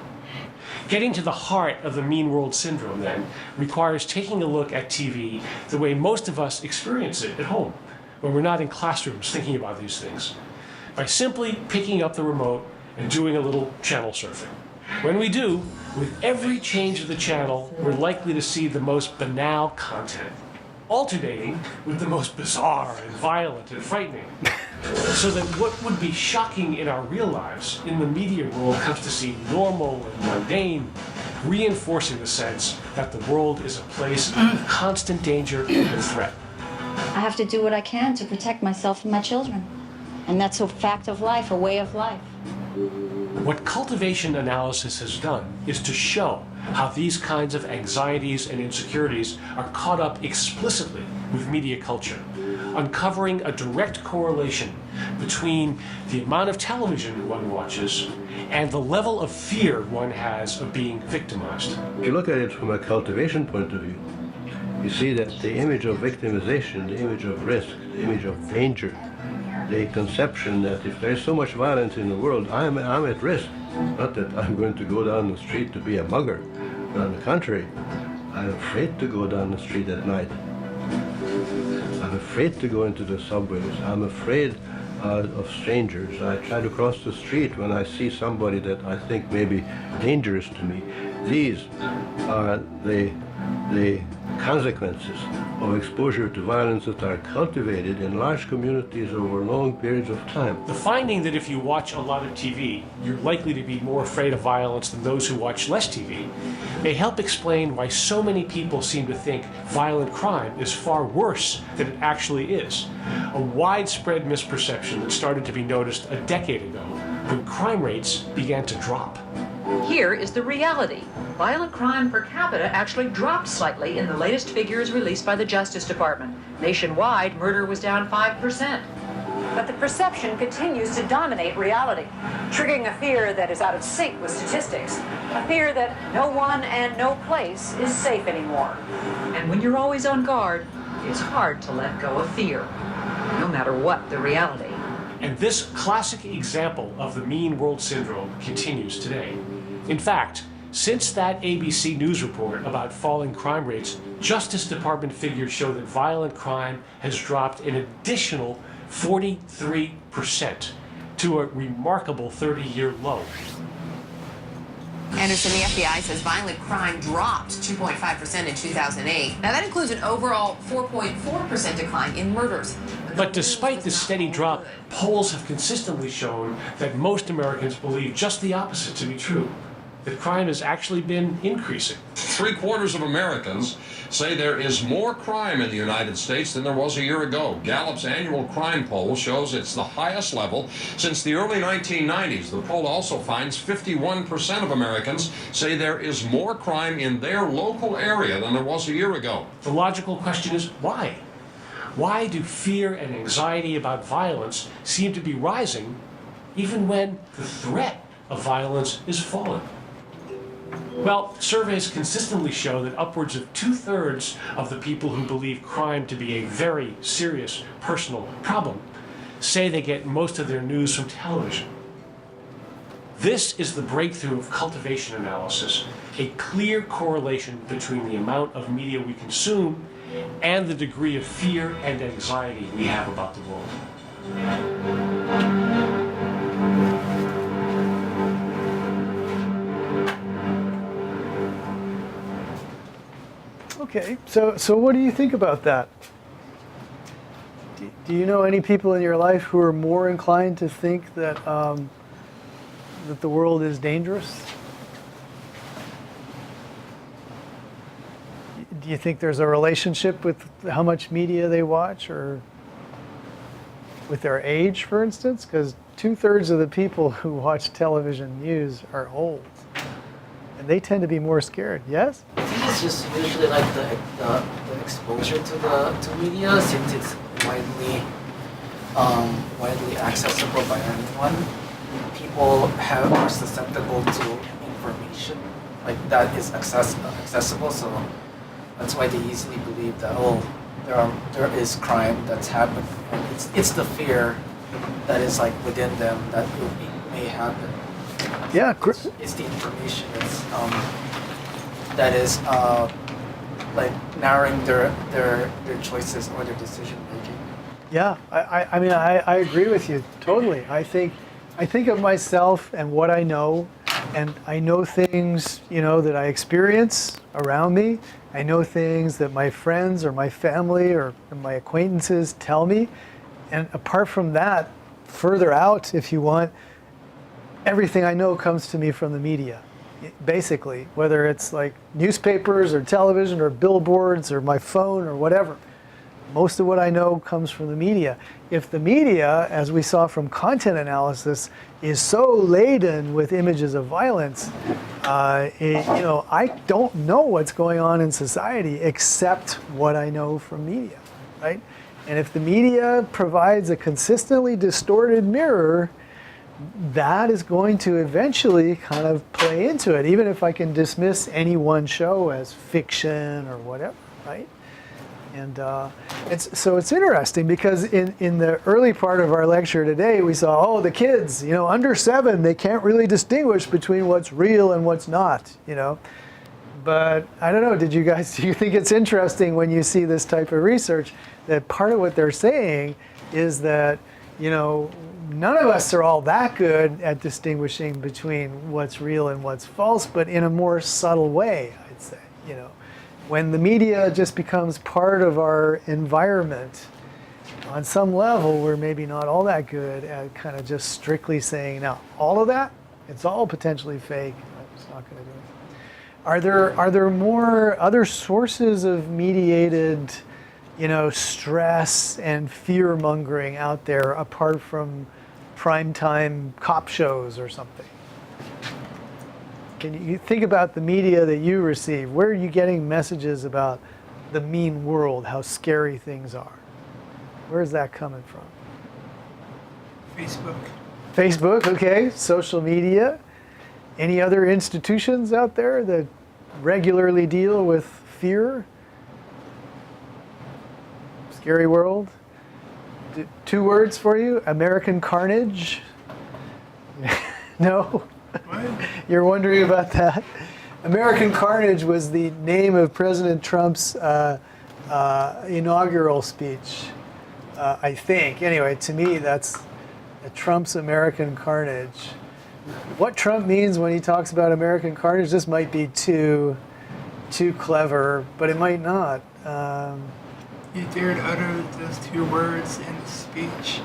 Getting to the heart of the mean world syndrome, then, requires taking a look at TV the way most of us experience it at home, when we're not in classrooms thinking about these things, by simply picking up the remote and doing a little channel surfing. When we do, with every change of the channel, we're likely to see the most banal content, alternating with the most bizarre and violent and frightening. So that what would be shocking in our real lives, in the media world, comes to seem normal and mundane, reinforcing the sense that the world is a place of constant danger and threat. I have to do what I can to protect myself and my children. And that's a fact of life, a way of life. What cultivation analysis has done is to show how these kinds of anxieties and insecurities are caught up explicitly with media culture, uncovering a direct correlation between the amount of television one watches and the level of fear one has of being victimized. If you look at it from a cultivation point of view, you see that the image of victimization, the image of risk, the image of danger, the conception that if there's so much violence in the world, I'm at risk. Not that I'm going to go down the street to be a mugger, but on the contrary, I'm afraid to go down the street at night. I'm afraid to go into the subways. I'm afraid of strangers. I try to cross the street when I see somebody that I think may be dangerous to me. These are the consequences of exposure to violence that are cultivated in large communities over long periods of time. The finding that if you watch a lot of TV, you're likely to be more afraid of violence than those who watch less TV may help explain why so many people seem to think violent crime is far worse than it actually is. A widespread misperception that started to be noticed a decade ago when crime rates began to drop. Here is the reality. Violent crime per capita actually dropped slightly in the latest figures released by the Justice Department. Nationwide, murder was down 5%. But the perception continues to dominate reality, triggering a fear that is out of sync with statistics, a fear that no one and no place is safe anymore. And when you're always on guard, it's hard to let go of fear, no matter what the reality. And this classic example of the mean world syndrome continues today. In fact, since that ABC News report about falling crime rates, Justice Department figures show that violent crime has dropped an additional 43% to a remarkable 30-year low. Anderson, the FBI says violent crime dropped 2.5% in 2008. Now that includes an overall 4.4% decline in murders. But despite the steady drop, polls have consistently shown that most Americans believe just the opposite to be true, that crime has actually been increasing. 3/4 of Americans say there is more crime in the United States than there was a year ago. Gallup's annual crime poll shows it's the highest level since the early 1990s. The poll also finds 51% of Americans say there is more crime in their local area than there was a year ago. The logical question is why? Why do fear and anxiety about violence seem to be rising even when the threat of violence is falling? Well, surveys consistently show that upwards of 2/3 of the people who believe crime to be a very serious personal problem say they get most of their news from television. This is the breakthrough of cultivation analysis, a clear correlation between the amount of media we consume and the degree of fear and anxiety we have about the world. Okay, so what do you think about that? Do you know any people in your life who are more inclined to think that that the world is dangerous? Do you think there's a relationship with how much media they watch, or with their age, for instance? Because 2/3 of the people who watch television news are old, and they tend to be more scared. Yes? I think it's just usually like the exposure to media, since it's widely accessible by anyone. People are susceptible to information like that is accessible, so that's why they easily believe that there is crime that's happened, and it's the fear that is like within them that it may happen. Yeah, it's the information that is like narrowing their choices or their decision making. Yeah, I mean, I agree with you totally. I think of myself and what I know, and I know things, you know, that I experience around me. I know things that my friends or my family or my acquaintances tell me. And apart from that, further out, if you want, everything I know comes to me from the media, basically, whether it's like newspapers or television or billboards or my phone or whatever. Most of what I know comes from the media. If the media, as we saw from content analysis, is so laden with images of violence, you know, I don't know what's going on in society except what I know from media, right? And if the media provides a consistently distorted mirror, that is going to eventually kind of play into it, even if I can dismiss any one show as fiction or whatever, right? And so it's interesting because in the early part of our lecture today, we saw, oh, the kids, you know, under 7, they can't really distinguish between what's real and what's not, you know. But I don't know, do you think it's interesting when you see this type of research that part of what they're saying is that, you know, none of us are all that good at distinguishing between what's real and what's false, but in a more subtle way, I'd say, you know. When the media just becomes part of our environment, on some level, we're maybe not all that good at kind of just strictly saying, now, all of that, it's all potentially fake. I'm just not going to do it. Are there more other sources of mediated, you know, stress and fear mongering out there apart from primetime cop shows or something? Can you think about the media that you receive? Where are you getting messages about the mean world, how scary things are? Where's that coming from? Facebook. Facebook, okay. Social media. Any other institutions out there that regularly deal with fear? Scary world. 2 words for you. American carnage. No? What? You're wondering about that? American carnage was the name of President Trump's inaugural speech, I think. Anyway, to me, that's Trump's American carnage. What Trump means when he talks about American carnage, this might be too clever, but it might not. You dared utter those 2 words in the speech.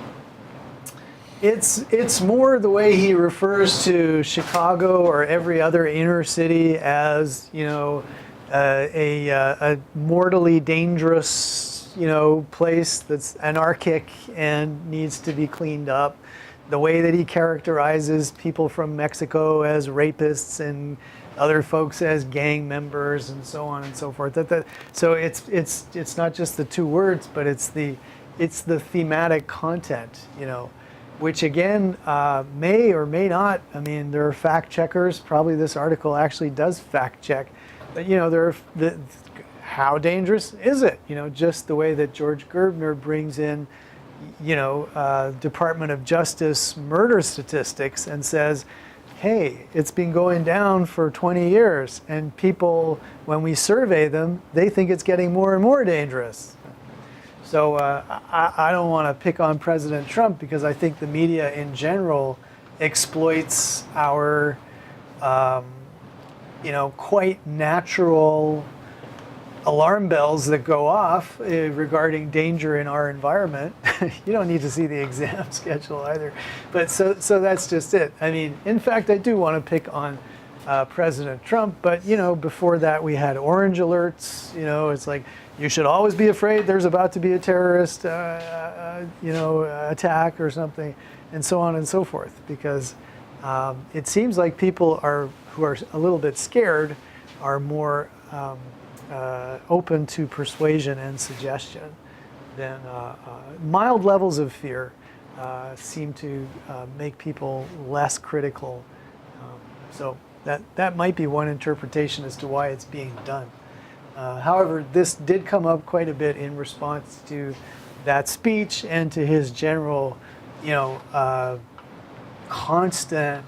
It's more the way he refers to Chicago or every other inner city as, you know, a mortally dangerous, you know, place that's anarchic and needs to be cleaned up. The way that he characterizes people from Mexico as rapists and other folks as gang members and so on and so forth. So it's not just the 2 words, but it's the thematic content, you know, which again may or may not. I mean, there are fact checkers. Probably this article actually does fact check, but you know, how dangerous is it? You know, just the way that George Gerbner brings in, you know, Department of Justice murder statistics and says, hey, it's been going down for 20 years, and people, when we survey them, they think it's getting more and more dangerous. So I don't want to pick on President Trump because I think the media in general exploits our, you know, quite natural alarm bells that go off regarding danger in our environment. You don't need to see the exam schedule either. But so that's just it. I mean, in fact, I do want to pick on President Trump, but you know, before that we had orange alerts. You know, it's like, you should always be afraid there's about to be a terrorist, you know, attack or something, and so on and so forth. Because it seems like people who are a little bit scared are more open to persuasion and suggestion than mild levels of fear seem to make people less critical. So that might be one interpretation as to why it's being done. However, this did come up quite a bit in response to that speech and to his general, you know, constant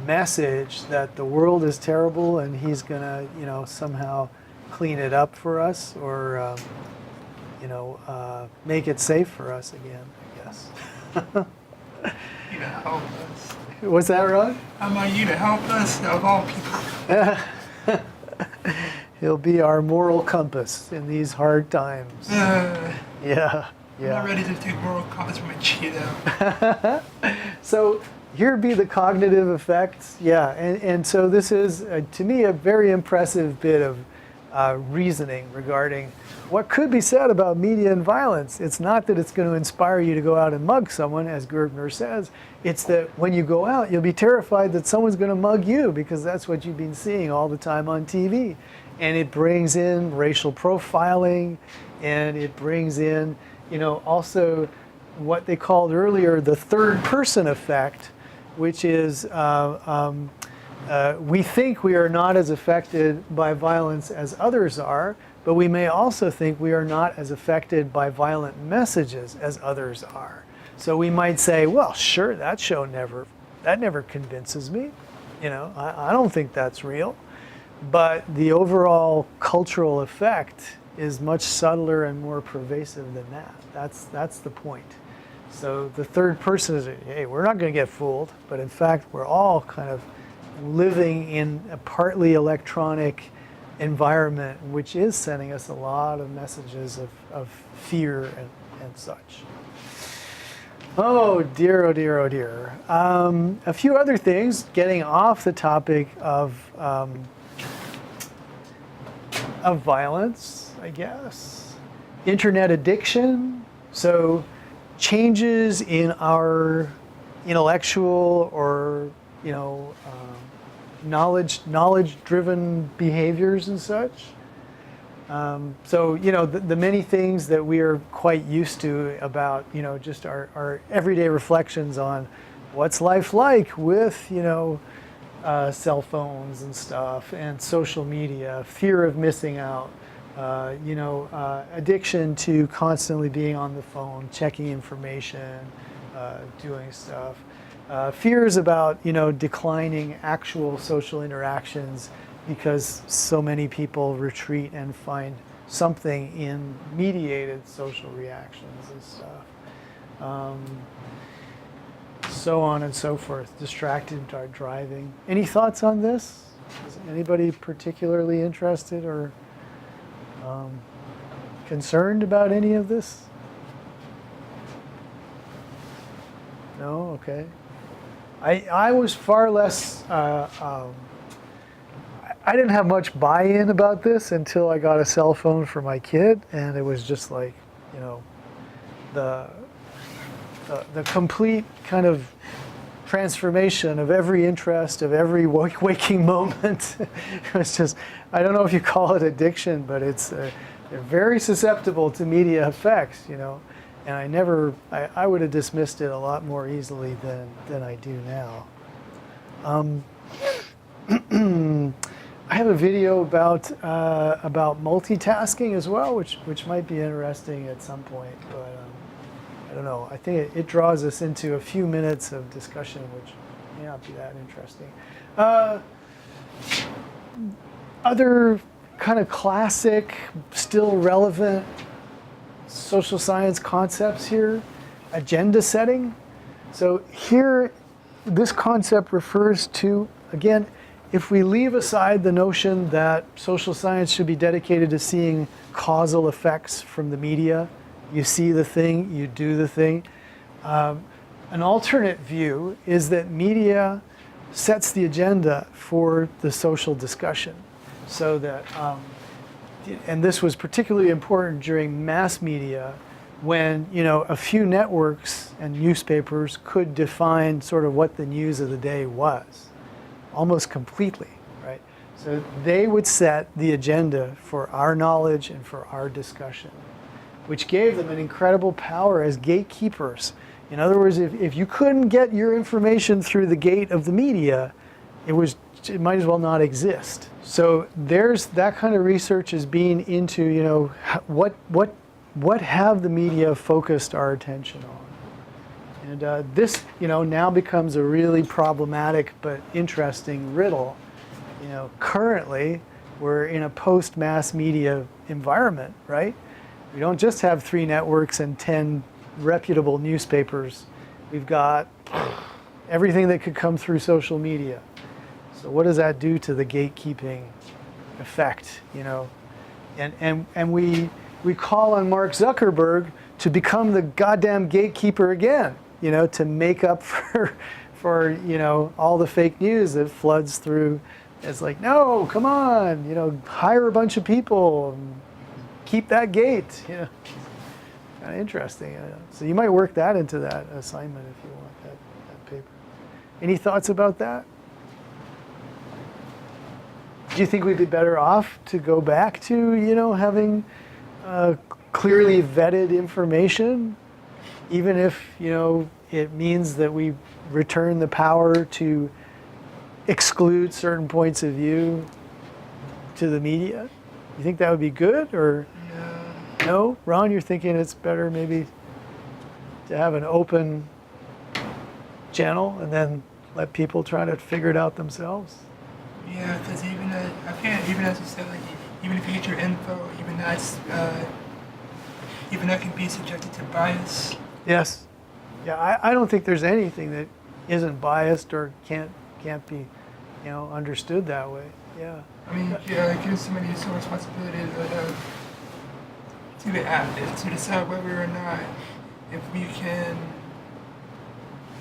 message that the world is terrible and he's gonna, you know, somehow clean it up for us, or, make it safe for us again, I guess. You to help us. What's that, Ron? How about you to help us, of all people? He'll be our moral compass in these hard times. Yeah. I'm not ready to take moral compass from a Cheeto. So here be the cognitive effects. Yeah, and so this is, to me, a very impressive bit of reasoning regarding what could be said about media and violence. It's not that it's going to inspire you to go out and mug someone, as Gerbner says. It's that when you go out, you'll be terrified that someone's going to mug you, because that's what you've been seeing all the time on TV. And it brings in racial profiling, and it brings in, also what they called earlier the third person effect, which is we think we are not as affected by violence as others are, but we may also think we are not as affected by violent messages as others are. So we might say, well, sure, that show never convinces me. I don't think that's real. But the overall cultural effect is much subtler and more pervasive than that. That's the point. So the third person is, hey, we're not going to get fooled, but in fact, we're all kind of living in a partly electronic environment, which is sending us a lot of messages of fear and such. Oh dear, oh dear, oh dear. A few other things, getting off the topic of violence, I guess. Internet addiction. So changes in our intellectual or knowledge-driven behaviors and such. So the many things that we are quite used to about just our everyday reflections on what's life like with cell phones and stuff and social media, fear of missing out, addiction to constantly being on the phone, checking information, doing stuff. Fears about declining actual social interactions because so many people retreat and find something in mediated social reactions and stuff. So on and so forth. Distracted driving. Any thoughts on this? Is anybody particularly interested or concerned about any of this? No? Okay. I was far less, I didn't have much buy-in about this until I got a cell phone for my kid, and it was just like, the complete kind of transformation of every interest, of every waking moment. It was just, I don't know if you call it addiction, but it's they're very susceptible to media effects, And I would have dismissed it a lot more easily than I do now. I have a video about multitasking as well, which might be interesting at some point, but I don't know. I think it draws us into a few minutes of discussion, which may not be that interesting. Other kind of classic, still relevant social science concepts here, agenda setting. So here, this concept refers to, again, if we leave aside the notion that social science should be dedicated to seeing causal effects from the media, you see the thing, you do the thing. An alternate view is that media sets the agenda for the social discussion. So that, and this was particularly important during mass media when, a few networks and newspapers could define sort of what the news of the day was, almost completely, right? So they would set the agenda for our knowledge and for our discussion, which gave them an incredible power as gatekeepers. In other words, if you couldn't get your information through the gate of the media, it might as well not exist. So there's that kind of research is being into, what have the media focused our attention on? And this, now becomes a really problematic but interesting riddle. Currently, we're in a post-mass media environment, right? We don't just have 3 networks and 10 reputable newspapers. We've got everything that could come through social media. So what does that do to the gatekeeping effect, you know? And we call on Mark Zuckerberg to become the goddamn gatekeeper again, you know, to make up for you know, all the fake news that floods through. It's like, no, come on, you know, hire a bunch of people, and keep that gate, you know. Kind of interesting. So you might work that into that assignment if you want that paper. Any thoughts about that? Do you think we'd be better off to go back to, you know, having clearly vetted information, even if, you know, it means that we return the power to exclude certain points of view to the media? You think that would be good, or no? Ron, you're thinking it's better maybe to have an open channel and then let people try to figure it out themselves? Yeah, because even as you said, like even if you get your info, even that can be subjected to bias. Yes. Yeah, I don't think there's anything that isn't biased or can't be, you know, understood that way. Yeah. I mean, yeah, like gives somebody some responsibility to decide whether or not if we can,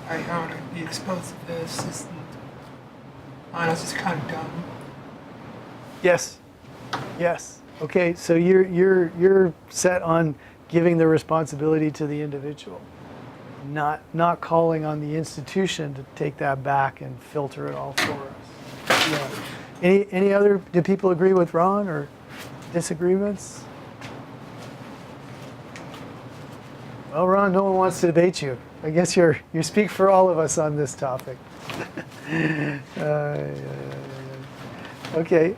I don't know, be exposed to this. It's, I don't know, it's just kind of dumb. Yes. Yes. Okay. So you're set on giving the responsibility to the individual, not calling on the institution to take that back and filter it all for us. Yeah. Any other? Do people agree with Ron or disagreements? Well, Ron, no one wants to debate you. I guess you speak for all of us on this topic. Okay,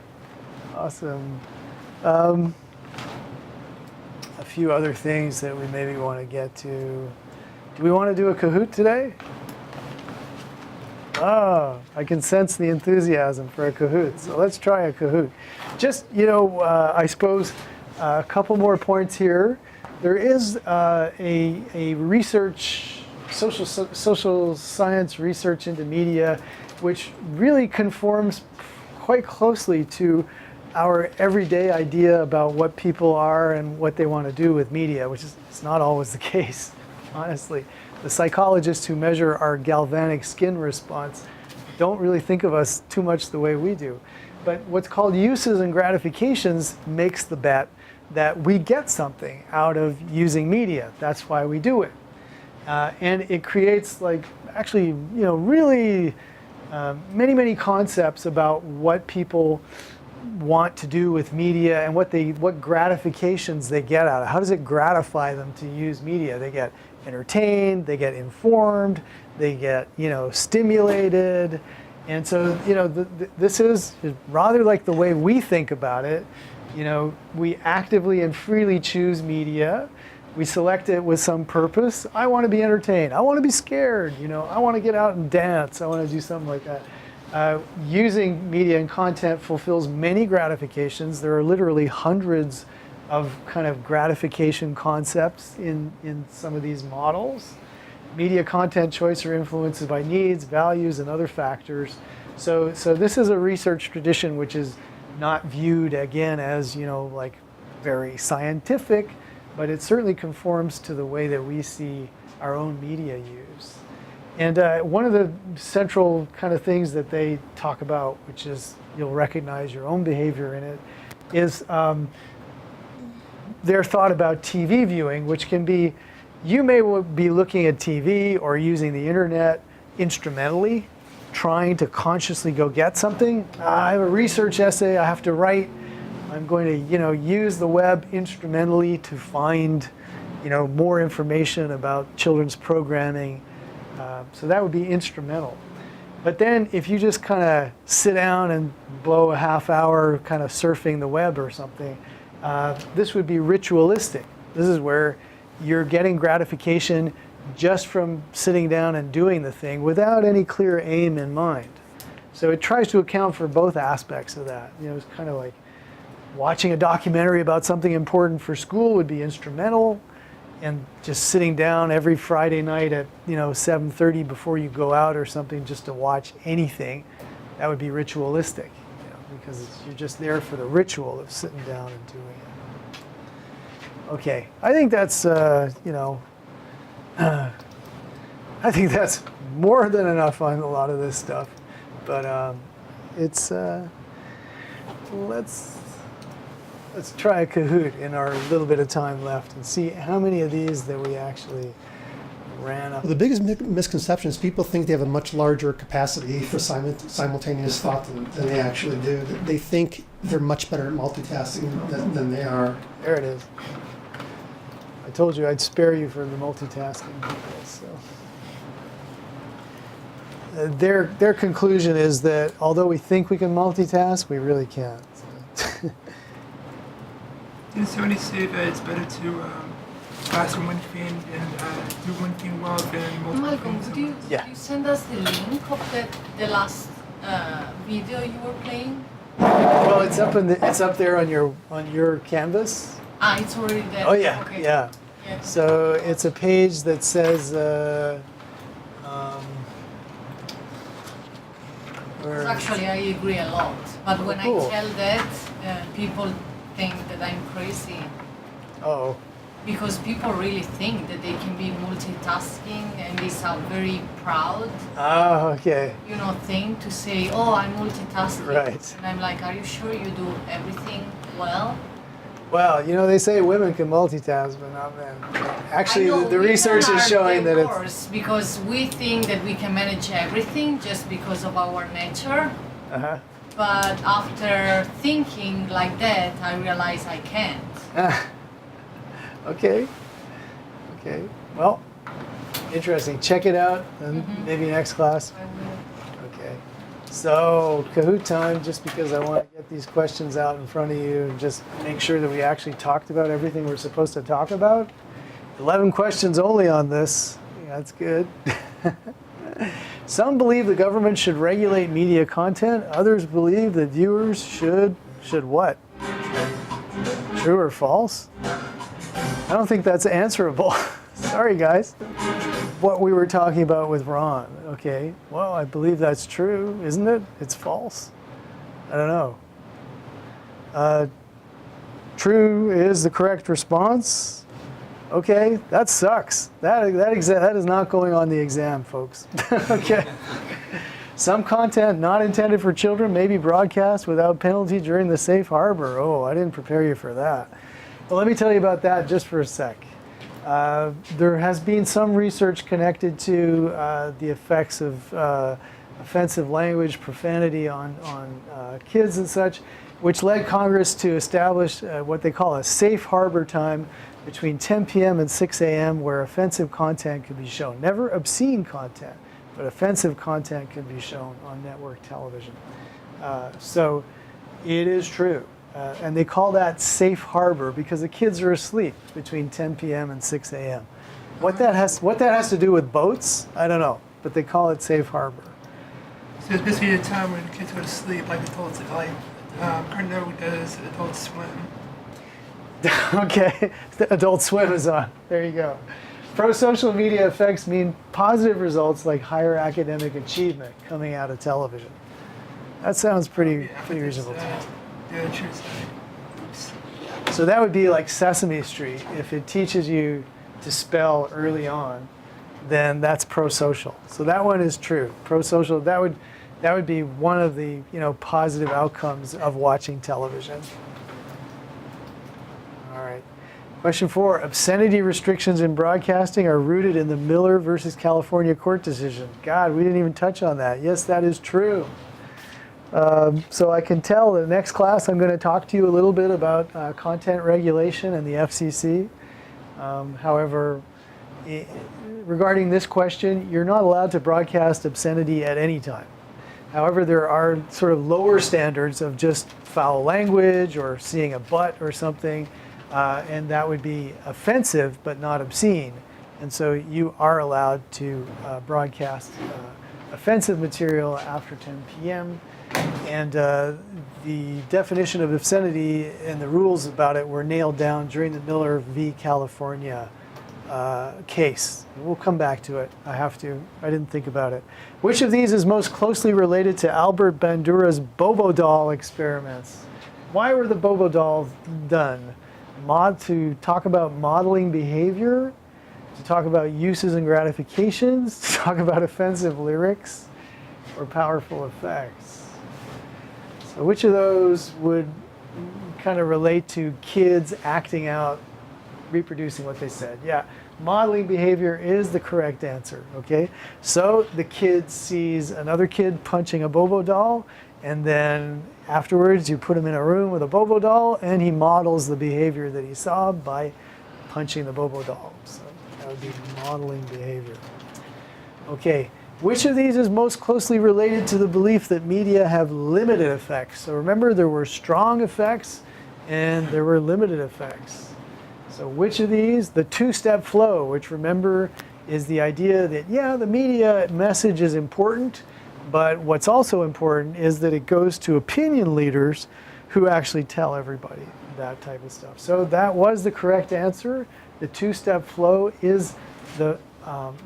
awesome. A few other things that we maybe want to get to. Do we want to do a Kahoot today? Oh, I can sense the enthusiasm for a Kahoot. So let's try a Kahoot. Just, you know, I suppose a couple more points here. There is a research, social science research into media, which really conforms quite closely to our everyday idea about what people are and what they want to do with media, which is it's not always the case, honestly. The psychologists who measure our galvanic skin response don't really think of us too much the way we do. But what's called uses and gratifications makes the bet that we get something out of using media. That's why we do it. And it creates, like, actually, you know, really many concepts about what people want to do with media and what gratifications they get out of it. How does it gratify them to use media? They get entertained, they get informed, they get, you know, stimulated. And so, you know, this is rather like the way we think about it. You know, we actively and freely choose media. We select it with some purpose. I want to be entertained. I want to be scared. You know, I want to get out and dance. I want to do something like that. Using media and content fulfills many gratifications. There are literally hundreds of kind of gratification concepts in some of these models. Media content choice are influenced by needs, values, and other factors. So this is a research tradition which is not viewed, again, as, you know, like very scientific, but it certainly conforms to the way that we see our own media use. And one of the central kind of things that they talk about, which is you'll recognize your own behavior in it, is their thought about TV viewing, which can be, you may be looking at TV or using the internet instrumentally, trying to consciously go get something. I have a research essay I have to write. I'm going to, you know, use the web instrumentally to find, you know, more information about children's programming. So that would be instrumental. But then if you just kind of sit down and blow a half hour kind of surfing the web or something, this would be ritualistic. This is where you're getting gratification just from sitting down and doing the thing without any clear aim in mind. So it tries to account for both aspects of that. You know, it's kind of like watching a documentary about something important for school would be instrumental, and just sitting down every Friday night at 7:30 before you go out or something just to watch anything, that would be ritualistic, because you're just there for the ritual of sitting down and doing it. Okay, I think that's I think that's more than enough on a lot of this stuff, but it's let's try a Kahoot in our little bit of time left and see how many of these that we actually ran up. Well, the biggest misconception is people think they have a much larger capacity for simultaneous thought than they actually do. They think they're much better at multitasking than they are. There it is. I told you I'd spare you for the multitasking people. So. Their conclusion is that although we think we can multitask, we really can't. Didn't somebody say that it's better to focus on one thing and do one thing well than multiple Malcolm, things? could you send us the link of the last video you were playing? Well, it's up there on your canvas. Ah, it's already there. Oh yeah, okay. yeah. So it's a page that says. Actually, I agree a lot. But when cool. I tell that, people think that I'm crazy. Oh. Because people really think that they can be multitasking, and they sound very proud. Oh, okay. Thing to say, oh, I'm multitasking. Right. And I'm like, are you sure you do everything well? Well, they say women can multitask, but not men. Actually, the research is showing that it's... Because we think that we can manage everything just because of our nature. Uh-huh. But after thinking like that, I realize I can't. Okay. Well, interesting. Check it out, and maybe next class. I will. Okay. So, Kahoot time, just because I want to get these questions out in front of you and just make sure that we actually talked about everything we're supposed to talk about. 11 questions only on this. Yeah, that's good. Some believe the government should regulate media content. Others believe that viewers should what? True or false? I don't think that's answerable. Sorry, guys. What we were talking about with Ron. Okay, well, I believe that's true, isn't it? It's false. I don't know. True is the correct response. Okay, that sucks. That is not going on the exam, folks. Okay. Some content not intended for children may be broadcast without penalty during the safe harbor. Oh, I didn't prepare you for that. Well, let me tell you about that just for a sec. There has been some research connected to the effects of offensive language, profanity on kids and such, which led Congress to establish what they call a safe harbor time between 10 p.m. and 6 a.m. where offensive content could be shown. Never obscene content, but offensive content could be shown on network television. So it is true. And they call that safe harbor because the kids are asleep between 10 p.m. and 6 a.m. What that has to do with boats, I don't know, but they call it safe harbor. So it's basically the time when kids go to sleep, like adults, like Carno does Adult Swim. Okay, the Adult Swim is on. There you go. Pro-social media effects mean positive results like higher academic achievement coming out of television. That sounds pretty reasonable to me. Yeah, true. Oops. So that would be like Sesame Street. If it teaches you to spell early on, then that's pro-social. So that one is true. Pro-social, that would be one of the positive outcomes of watching television. All right. Question 4, obscenity restrictions in broadcasting are rooted in the Miller versus California court decision. God, we didn't even touch on that. Yes, that is true. So I can tell the next class I'm going to talk to you a little bit about content regulation and the FCC. However, regarding this question, you're not allowed to broadcast obscenity at any time. However, there are sort of lower standards of just foul language or seeing a butt or something, and that would be offensive but not obscene. And so you are allowed to broadcast offensive material after 10 p.m. And the definition of obscenity and the rules about it were nailed down during the Miller v. California case. We'll come back to it. I didn't think about it. Which of these is most closely related to Albert Bandura's Bobo doll experiments? Why were the Bobo dolls done? To talk about modeling behavior, to talk about uses and gratifications, to talk about offensive lyrics, or powerful effects. So which of those would kind of relate to kids acting out, reproducing what they said? Yeah, modeling behavior is the correct answer, okay? So the kid sees another kid punching a Bobo doll, and then afterwards you put him in a room with a Bobo doll, and he models the behavior that he saw by punching the Bobo doll. So that would be modeling behavior. Okay, which of these is most closely related to the belief that media have limited effects? So remember, there were strong effects and there were limited effects. So which of these? The two-step flow, which remember is the idea that, yeah, the media message is important, but what's also important is that it goes to opinion leaders who actually tell everybody that type of stuff. So that was the correct answer. The two-step flow is the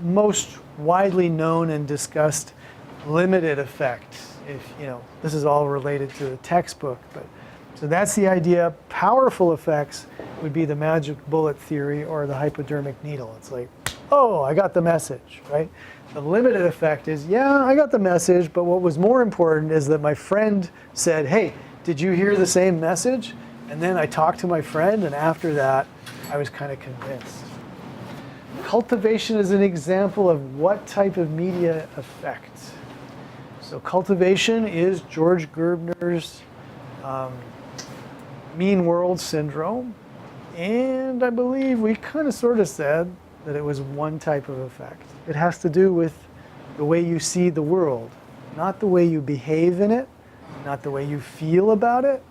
most widely known and discussed limited effect. If this is all related to the textbook, but so that's the idea. Powerful effects would be the magic bullet theory or the hypodermic needle. It's like, oh, I got the message, right? The limited effect is, yeah, I got the message, but what was more important is that my friend said, hey, did you hear the same message? And then I talked to my friend, and after that, I was kind of convinced. Cultivation is an example of what type of media effect? So cultivation is George Gerbner's mean world syndrome. And I believe we kind of sort of said that it was one type of effect. It has to do with the way you see the world, not the way you behave in it, not the way you feel about it.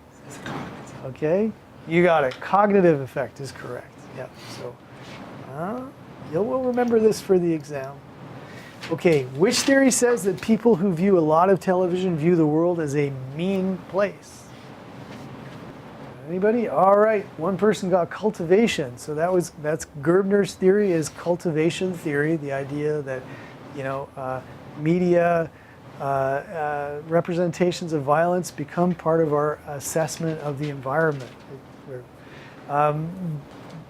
Okay, you got it. Cognitive effect is correct. Yeah, so you'll remember this for the exam. Okay, which theory says that people who view a lot of television view the world as a mean place? Anybody? All right, one person got cultivation. So that's Gerbner's theory is cultivation theory, the idea that, media representations of violence become part of our assessment of the environment.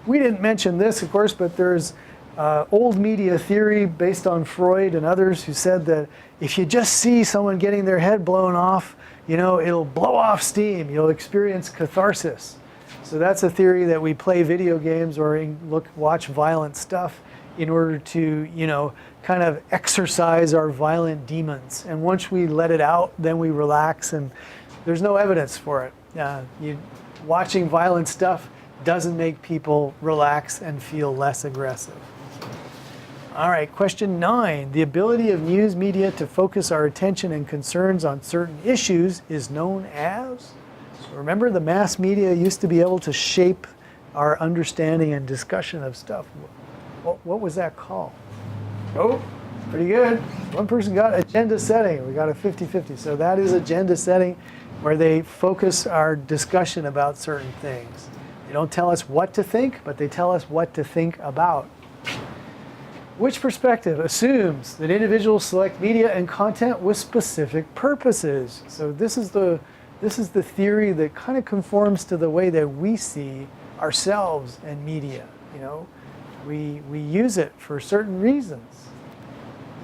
We didn't mention this, of course, but there's old media theory based on Freud and others who said that if you just see someone getting their head blown off, it'll blow off steam. You'll experience catharsis. So that's a theory that we play video games or watch violent stuff in order to, kind of exercise our violent demons. And once we let it out, then we relax, and there's no evidence for it. Watching violent stuff doesn't make people relax and feel less aggressive. All right, question 9. The ability of news media to focus our attention and concerns on certain issues is known as? So remember, the mass media used to be able to shape our understanding and discussion of stuff. What was that called? Oh, pretty good. One person got agenda setting. We got a 50-50. So that is agenda setting, where they focus our discussion about certain things. They don't tell us what to think, but they tell us what to think about. Which perspective assumes that individuals select media and content with specific purposes? So this is the theory that kind of conforms to the way that we see ourselves and media. We use it for certain reasons.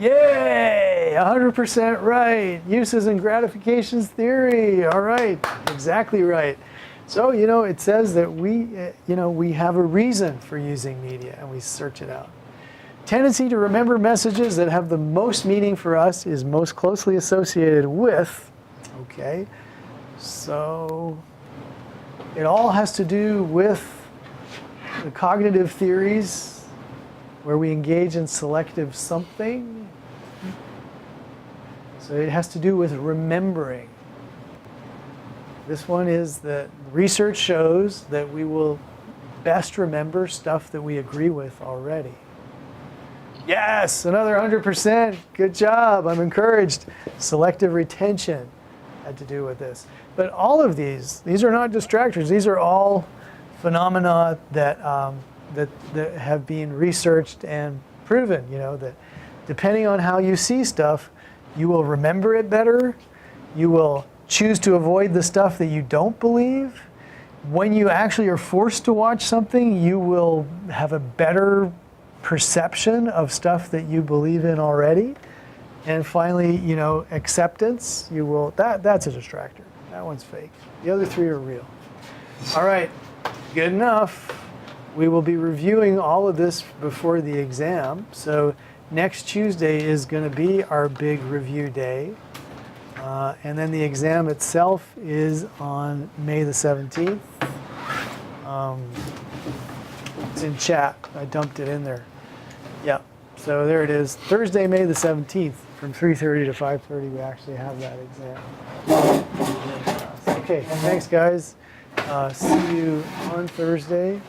Yay! 100% right. Uses and gratifications theory. All right, exactly right. So it says that we have a reason for using media, and we search it out. Tendency to remember messages that have the most meaning for us is most closely associated with, okay, so it all has to do with the cognitive theories where we engage in selective something. So it has to do with remembering. This one is that research shows that we will best remember stuff that we agree with already. Yes, another 100%. Good job. I'm encouraged. Selective retention. had to do with this. But all of these are not distractors. These are all phenomena that, that have been researched and proven, you know, that depending on how you see stuff, you will remember it better. You will choose to avoid the stuff that you don't believe. When you actually are forced to watch something, you will have a better perception of stuff that you believe in already. And finally, you know, acceptance, you will, that's a distractor. That one's fake. The other three are real. All right, good enough. We will be reviewing all of this before the exam. So next Tuesday is going to be our big review day. And then the exam itself is on May the 17th. It's in chat. I dumped it in there. Yeah, so there it is. Thursday, May the 17th from 3:30 to 5:30, we actually have that exam. Okay, thanks guys. See you on Thursday.